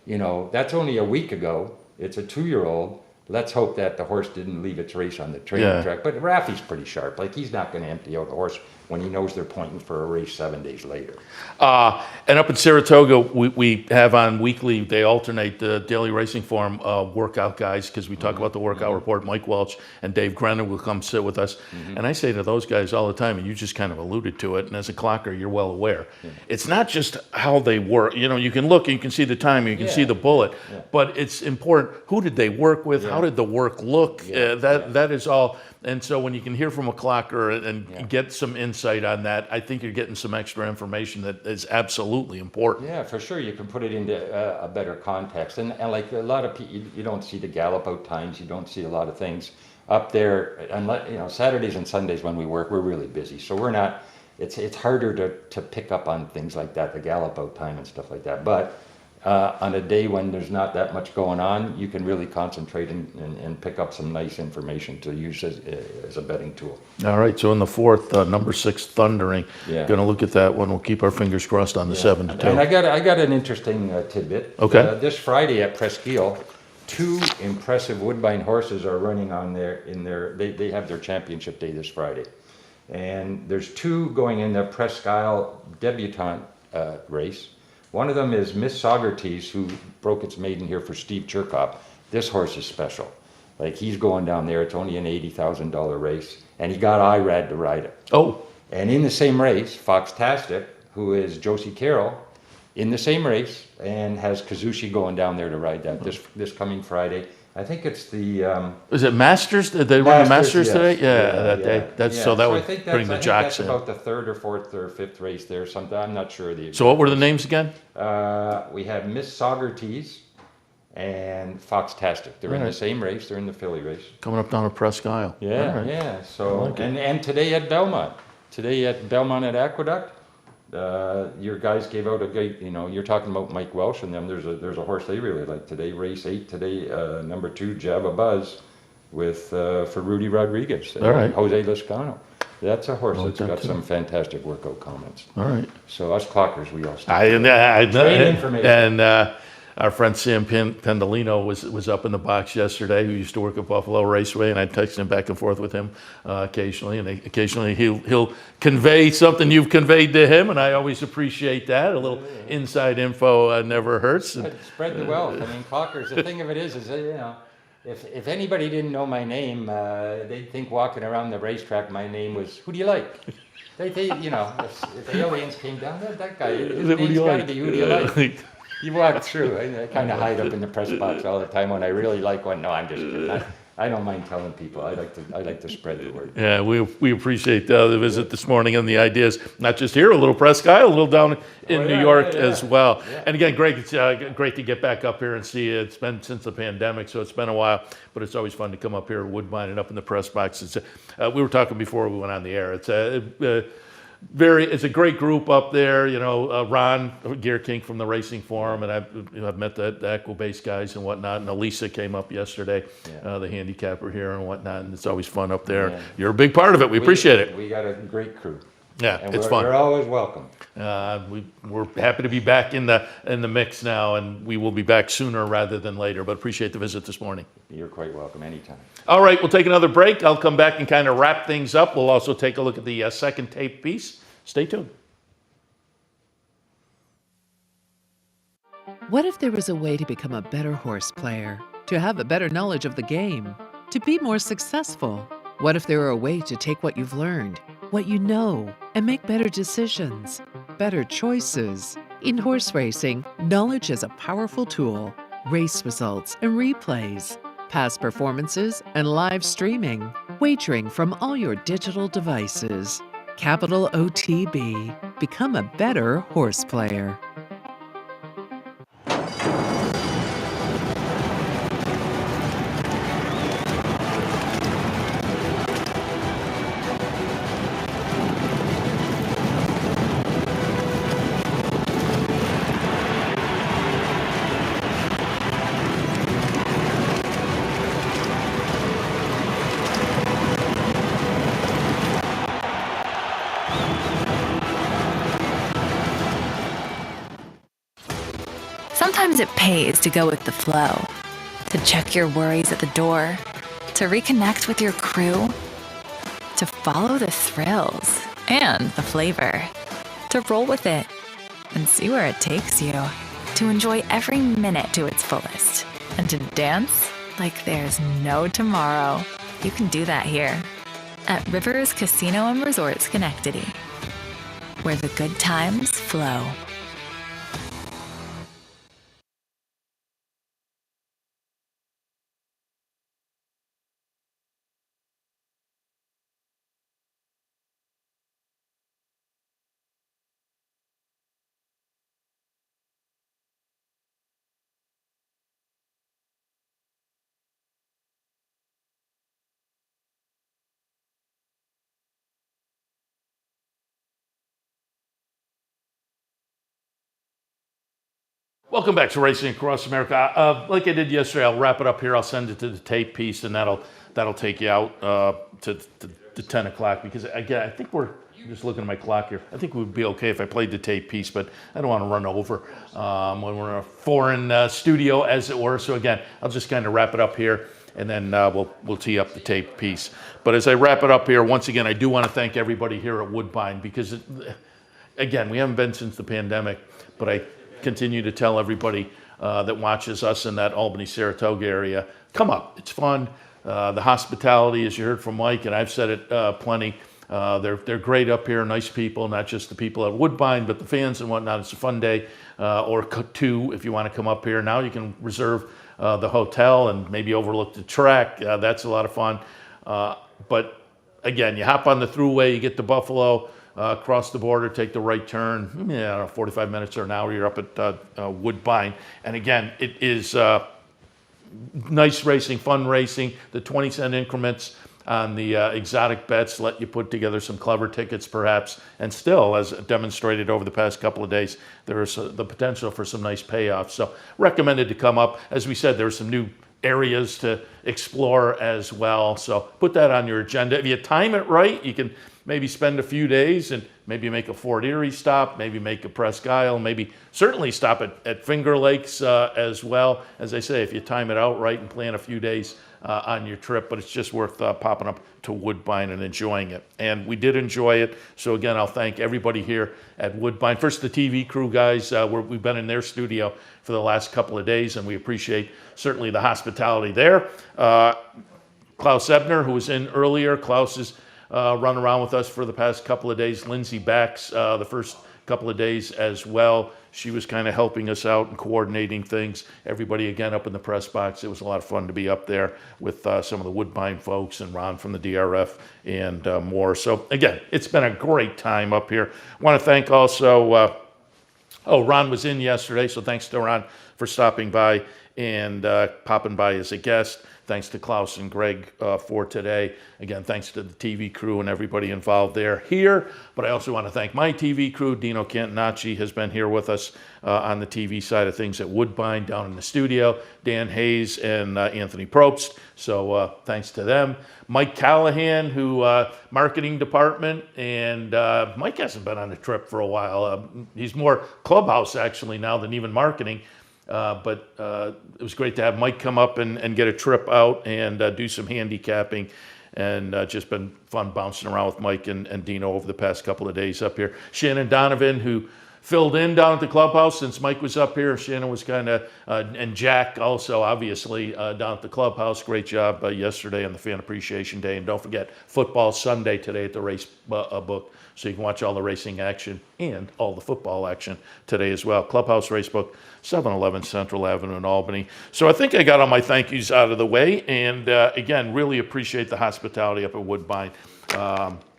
That's only a week ago. It's a 2-year-old. Let's hope that the horse didn't leave its race on the training track. But Rafi's pretty sharp. Like, he's not going to empty out the horse when he knows they're pointing for a race 7 days later. And up in Saratoga, we have on weekly, they alternate the Daily Racing Form workout guys, because we talk about the workout report. Mike Welch and Dave Grenner will come sit with us. And I say to those guys all the time, and you just kind of alluded to it, and as a clocker, you're well aware. It's not just how they work. You can look, and you can see the time, you can see the bullet, but it's important. Who did they work with? How did the work look? That is all. And so when you can hear from a clocker and get some insight on that, I think you're getting some extra information that is absolutely important. Yeah, for sure. You can put it into a better context. And like a lot of people, you don't see the gallop out times. You don't see a lot of things up there. Unless, Saturdays and Sundays when we work, we're really busy. So we're not, it's harder to pick up on things like that, the gallop out time and stuff like that. But on a day when there's not that much going on, you can really concentrate and pick up some nice information to use as a betting tool. All right, so in the fourth, number 6, Thundering. Going to look at that one. We'll keep our fingers crossed on the 7 to 2. And I got an interesting tidbit. Okay. This Friday at Presqu'île, 2 impressive Woodbine horses are running on they have their championship day this Friday. And there's 2 going in the Presqu'île debutante race. One of them is Miss Socrates, who broke its maiden here for Steve Cherkop. This horse is special. Like, he's going down there. It's only an $80,000 race. And he got IRAD to ride it. Oh. And in the same race, Foxtastic, who is Josie Carroll, in the same race, and has Kazushi going down there to ride that this coming Friday. I think it's the... Is it Masters? Did they run the Masters today? Yeah, that day. So that would bring the jocks in. That's about the 3rd or 4th or 5th race there. I'm not sure. So what were the names again? We have Miss Socrates and Foxtastic. They're in the same race. They're in the filly race. Coming up down a Presqu'île. Yeah. So and today at Belmont. At Aqueduct. Your guys gave out a great, you're talking about Mike Welsh and them. There's a horse they really like today. Race 8 today, number 2, Java Buzz, for Rudy Rodriguez. All right. Jose Lascano. That's a horse that's got some fantastic workout comments. All right. So us clockers, we all Trade information. And our friend Sam Pendolino was up in the box yesterday, who used to work at Buffalo Raceway, and I texted him back and forth with him occasionally, and occasionally he'll convey something you've conveyed to him, and I always appreciate that. A little inside info never hurts. Spread the wealth. I mean, clockers, the thing of it is if anybody didn't know my name, they'd think walking around the racetrack my name was, who do you like? If the aliens came down, that guy, his name's got to be, who do you like? You walk through. I kind of hide up in the press box all the time when I really like one. No, I'm just kidding. I don't mind telling people. I like to spread the word. Yeah, we appreciate the visit this morning and the ideas, not just here, a little Presqu'île, a little down in New York as well. Yeah. And again, Greg, it's great to get back up here and see you. It's been since the pandemic, so it's been a while, but it's always fun to come up here at Woodbine and up in the press box. We were talking before we went on the air. It's a great group up there, Ron Gear-King from the Racing Forum, and I've met the Equibase guys and whatnot, and Elisa came up yesterday, the handicapper here and whatnot, and it's always fun up there. Yeah. You're a big part of it. We appreciate it. We got a great crew. Yeah, and it's fun. We're always welcome. We're happy to be back in the mix now, and we will be back sooner rather than later, but appreciate the visit this morning. You're quite welcome anytime. All right, we'll take another break. I'll come back and kind of wrap things up. We'll also take a look at the second tape piece. Stay tuned. What if there was a way to become a better horse player, to have a better knowledge of the game, to be more successful? What if there were a way to take what you've learned, what you know, and make better decisions, better choices? In horse racing, knowledge is a powerful tool. Race results and replays, past performances and live streaming, wagering from all your digital devices. Capital OTB. Become a better horse player. Sometimes it pays to go with the flow, to check your worries at the door, to reconnect with your crew, to follow the thrills and the flavor, to roll with it and see where it takes you, to enjoy every minute to its fullest, and to dance like there's no tomorrow. You can do that here at Rivers Casino and Resort Schenectady, where the good times flow. Welcome back to Racing Across America. Like I did yesterday, I'll wrap it up here. I'll send it to the tape piece, and that'll take you out to 10 o'clock. Because again, I think I'm just looking at my clock here. I think it would be okay if I played the tape piece, but I don't want to run over when we're in a foreign studio, as it were. So again, I'll just kind of wrap it up here, and then we'll tee up the tape piece. But as I wrap it up here, once again, I do want to thank everybody here at Woodbine because, again, we haven't been since the pandemic, but I continue to tell everybody that watches us in that Albany, Saratoga area, come up. It's fun. The hospitality, as you heard from Mike, and I've said it plenty, they're great up here, nice people, not just the people at Woodbine, but the fans and whatnot. It's a fun day, or two if you want to come up here. Now you can reserve the hotel and maybe overlook the track. That's a lot of fun. But again, you hop on the thruway, you get to Buffalo, cross the border, take the right turn, 45 minutes or an hour, you're up at Woodbine. And again, it is nice racing, fun racing. The 20-cent increments on the exotic bets let you put together some clever tickets perhaps. And still, as demonstrated over the past couple of days, there is the potential for some nice payoffs. So recommended to come up. As we said, there's some new areas to explore as well. So put that on your agenda. If you time it right, you can maybe spend a few days and maybe make a Fort Erie stop, maybe make a Presque Isle, maybe certainly stop at Finger Lakes as well. As I say, if you time it out right and plan a few days on your trip, but it's just worth popping up to Woodbine and enjoying it. And we did enjoy it. So again, I'll thank everybody here at Woodbine. First, the TV crew guys, we've been in their studio for the last couple of days, and we appreciate certainly the hospitality there. Klaus Ebner, who was in earlier. Klaus is run around with us for the past couple of days. Lindsay Bax, the first couple of days as well. She was kind of helping us out and coordinating things. Everybody, again, up in the press box. It was a lot of fun to be up there with some of the Woodbine folks and Ron from the DRF and more. So, again, it's been a great time up here. I want to thank also, Ron was in yesterday, so thanks to Ron for stopping by and popping by as a guest. Thanks to Klaus and Greg for today. Again, thanks to the TV crew and everybody involved there here. But I also want to thank my TV crew. Dino Cantonacci has been here with us on the TV side of things at Woodbine down in the studio. Dan Hayes and Anthony Probst. So thanks to them. Mike Callahan, who marketing department. And Mike hasn't been on a trip for a while. He's more clubhouse actually now than even marketing. But it was great to have Mike come up and get a trip out and do some handicapping, and just been fun bouncing around with Mike and Dino over the past couple of days up here. Shannon Donovan, who filled in down at the clubhouse since Mike was up here. Shannon was kind of, and Jack also, obviously, down at the clubhouse. Great job yesterday on the Fan Appreciation Day. And don't forget, Football Sunday today at the Race Book. So you can watch all the racing action and all the football action today as well. Clubhouse Racebook, 711 Central Avenue in Albany. So I think I got all my thank yous out of the way. And again, really appreciate the hospitality up at Woodbine.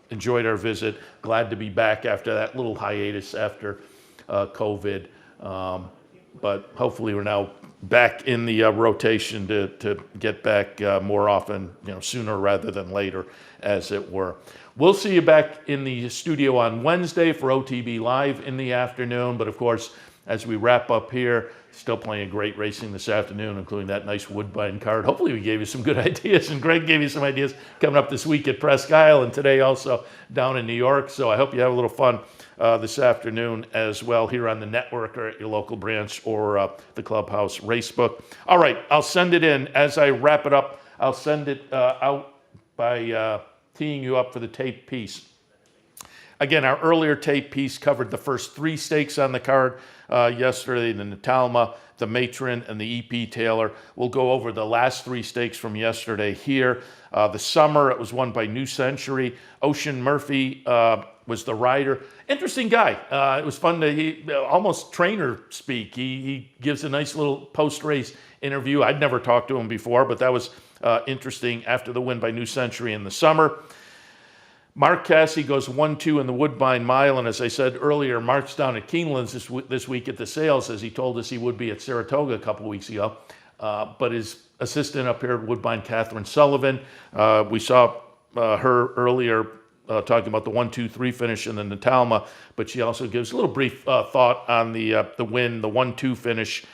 Enjoyed our visit. Glad to be back after that little hiatus after COVID. But hopefully we're now back in the rotation to get back more often, sooner rather than later, as it were. We'll see you back in the studio on Wednesday for OTB Live in the afternoon. But of course, as we wrap up here, Still playing great racing this afternoon, including that nice Woodbine card. Hopefully we gave you some good ideas, and Greg gave you some ideas coming up this week at Presque Isle and today also down in New York. So I hope you have a little fun this afternoon as well here on the network or at your local branch or the Clubhouse Racebook. All right, I'll send it in. As I wrap it up, I'll send it out by teeing you up for the tape piece. Again, our earlier tape piece covered the first 3 stakes on the card yesterday, the Natalma, the Matron, and the EP Taylor. We'll go over the last 3 stakes from yesterday here. The Summer, it was won by New Century. Ocean Murphy was the rider. Interesting guy. It was fun to, almost trainer speak. He gives a nice little post-race interview. I'd never talked to him before, but that was interesting after the win by New Century in the Summer. Mark Casse goes 1-2 in the Woodbine Mile, and as I said earlier, Mark's down at Keeneland's this week at the sales, as he told us he would be at Saratoga a couple weeks ago. But his assistant up here at Woodbine, Catherine Sullivan, we saw her earlier talking about the 1-2-3 finish in the Natalma, but she also gives a little brief thought on the win, the 1-2 finish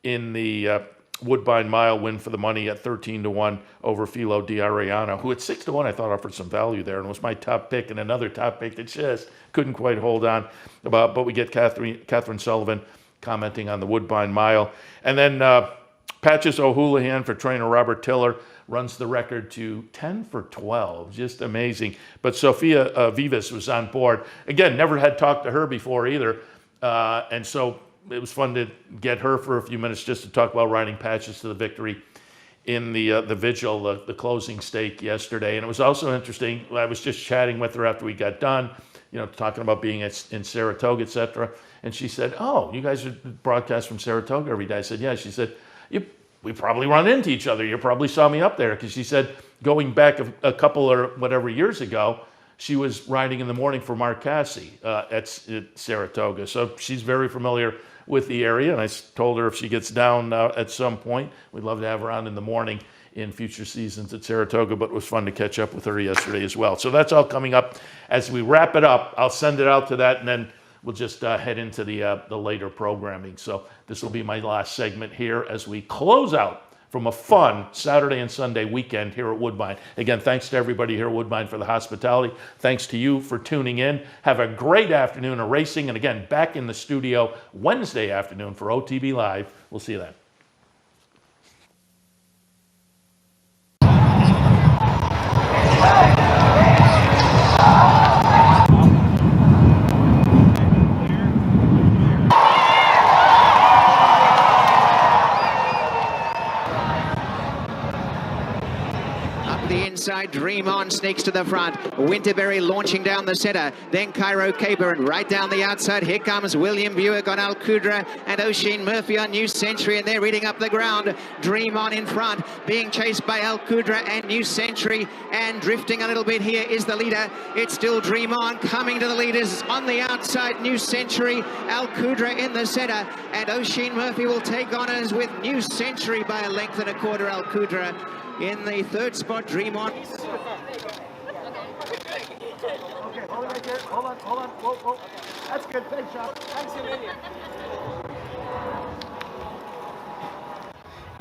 in the Woodbine Mile, win for the money at 13-1 over Filo D'Ariano, who at 6-1 I thought offered some value there and was my top pick, and another top pick that just couldn't quite hold on. But we get Catherine Sullivan commenting on the Woodbine Mile. And then Patches O'Houlihan for trainer Robert Tiller runs the record to 10 for 12. Just amazing. But Sophia Vivas was on board. Again, never had talked to her before either. And so it was fun to get her for a few minutes just to talk about riding Patches to the victory in the vigil, the closing stake yesterday. And it was also interesting. I was just chatting with her after we got done, talking about being in Saratoga, etc. And she said, "Oh, you guys are broadcast from Saratoga every day." I said, "Yeah." She said, "We probably run into each other. You probably saw me up there." Because she said going back a couple or whatever years ago, she was riding in the morning for Mark Casse at Saratoga. So she's very familiar with the area, and I told her if she gets down at some point, we'd love to have her on in the morning in future seasons at Saratoga, but it was fun to catch up with her yesterday as well. So that's all coming up. As we wrap it up, I'll send it out to that, and then we'll just head into the later programming. So this will be my last segment here as we close out from a fun Saturday and Sunday weekend here at Woodbine. Again, thanks to everybody here at Woodbine for the hospitality. Thanks to you for tuning in. Have a great afternoon of racing. And again, back in the studio Wednesday afternoon for OTB Live. We'll see you then. Inside, Dream On sneaks to the front. Winterberry launching down the center. Then Cairo Caper, and right down the outside, here comes William Buick on Al Qudra and Oisin Murphy on New Century, and they're reading up the ground. Dream On in front, being chased by Al Qudra and New Century, and drifting a little bit here is the leader. It's still Dream On coming to the leaders on the outside. New Century, Al Qudra in the center, and Oisin Murphy will take honours with New Century by a length and a quarter. Al Qudra in the third spot. Dream On. Okay, hold it right there. Hold on. Whoa. That's good. Thanks, Sean. Thanks a million.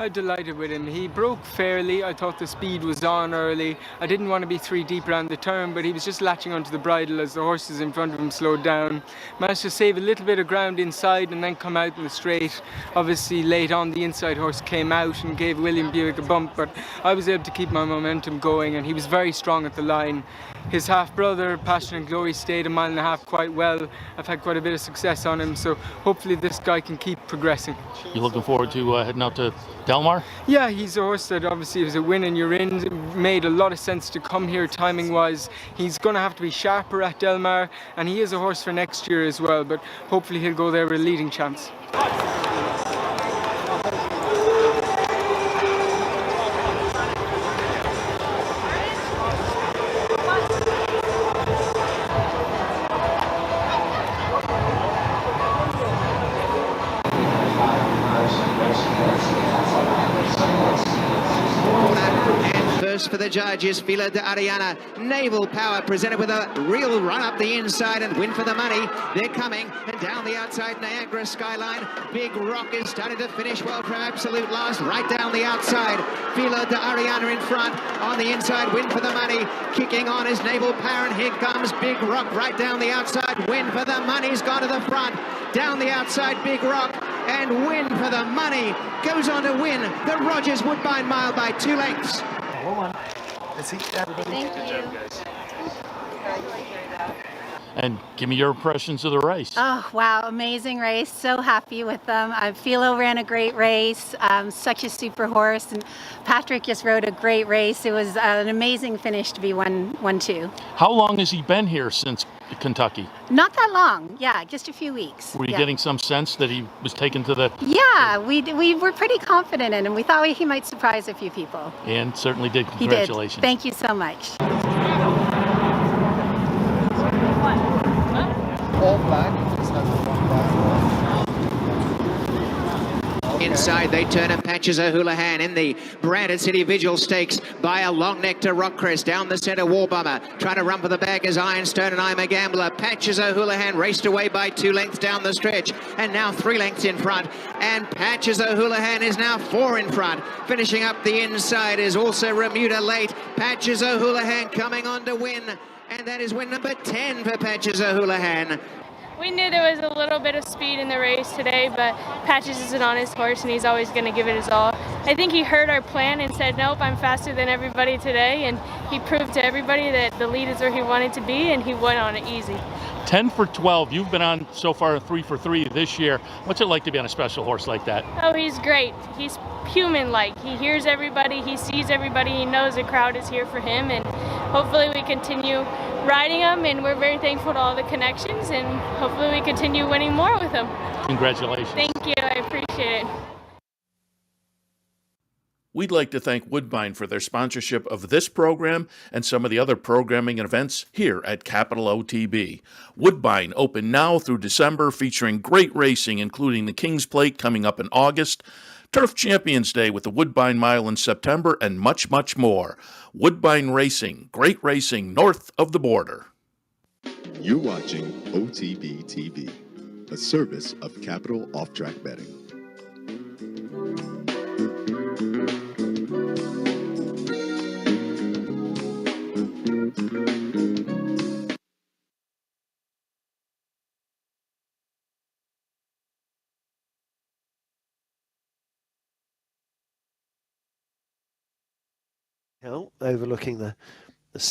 I'm delighted with him. He broke fairly. I thought the speed was on early. I didn't want to be 3 deep around the turn, but he was just latching onto the bridle as the horses in front of him slowed down. Managed to save a little bit of ground inside and then come out in the straight. Obviously late on, the inside horse came out and gave William Buick a bump, but I was able to keep my momentum going, and he was very strong at the line. His half-brother, Passion and Glory, stayed 1.5 miles quite well. I've had quite a bit of success on him, so hopefully this guy can keep progressing. You looking forward to heading out to Delmar? Yeah, he's a horse that obviously is a win and you're in. It made a lot of sense to come here timing-wise. He's going to have to be sharper at Delmar, and he is a horse for next year as well, but hopefully he'll go there with a leading chance. race for the judges. Fila de Ariana, Naval Power, presented with a real run up the inside and win for the money. They're coming, and down the outside, Niagara Skyline. Big Rock is starting to finish well from absolute last, right down the outside. Fila de Ariana in front, on the inside, win for the money. Kicking on is Naval Power, and here comes Big Rock right down the outside. Win for the money's gone to the front. Down the outside, Big Rock, and win for the money. Goes on to win the Rogers Woodbine Mile by 2 lengths. Thank you. And give me your impressions of the race. Oh, wow, amazing race. So happy with them. Philo ran a great race, such a super horse, and Patrick just rode a great race. It was an amazing finish to be 1-2. How long has he been here since Kentucky? Not that long, yeah, just a few weeks. Were you getting some sense that he was taken to the... Yeah, we were pretty confident in him. We thought he might surprise a few people. And certainly did. Congratulations. He did. Thank you so much. Inside, they turn and Patches O'Houlihan in the Branded City Vigil Stakes by a long neck to Rockcrest. Down the centre, Warbomber. Trying to run for the bag as Ironstone and I'm a Gambler. Patches O'Houlihan raced away by 2 lengths down the stretch and now 3 lengths in front. And Patches O'Houlihan is now 4 in front. Finishing up the inside is also Remuda Late. Patches O'Houlihan coming on to win. And that is win number 10 for Patches O'Houlihan. We knew there was a little bit of speed in the race today, but Patches is an honest horse and he's always going to give it his all. I think he heard our plan and said, nope, I'm faster than everybody today, and he proved to everybody that the lead is where he wanted to be, and he went on it easy. 10 for 12. You've been on so far 3 for 3 this year. What's it like to be on a special horse like that? Oh, he's great. He's human-like. He hears everybody, he sees everybody, he knows the crowd is here for him, and hopefully we continue riding him, and we're very thankful to all the connections, and hopefully we continue winning more with him. Congratulations. Thank you, I appreciate it. We'd like to thank Woodbine for their sponsorship of this program and some of the other programming and events here at Capital OTB. Woodbine open now through December, featuring great racing, including the King's Plate coming up in August, Turf Champions Day with the Woodbine Mile in September, and much, much more. Woodbine Racing, great racing north of the border. You're watching OTB TV, a service of Capital Off-Track Betting. Overlooking the city.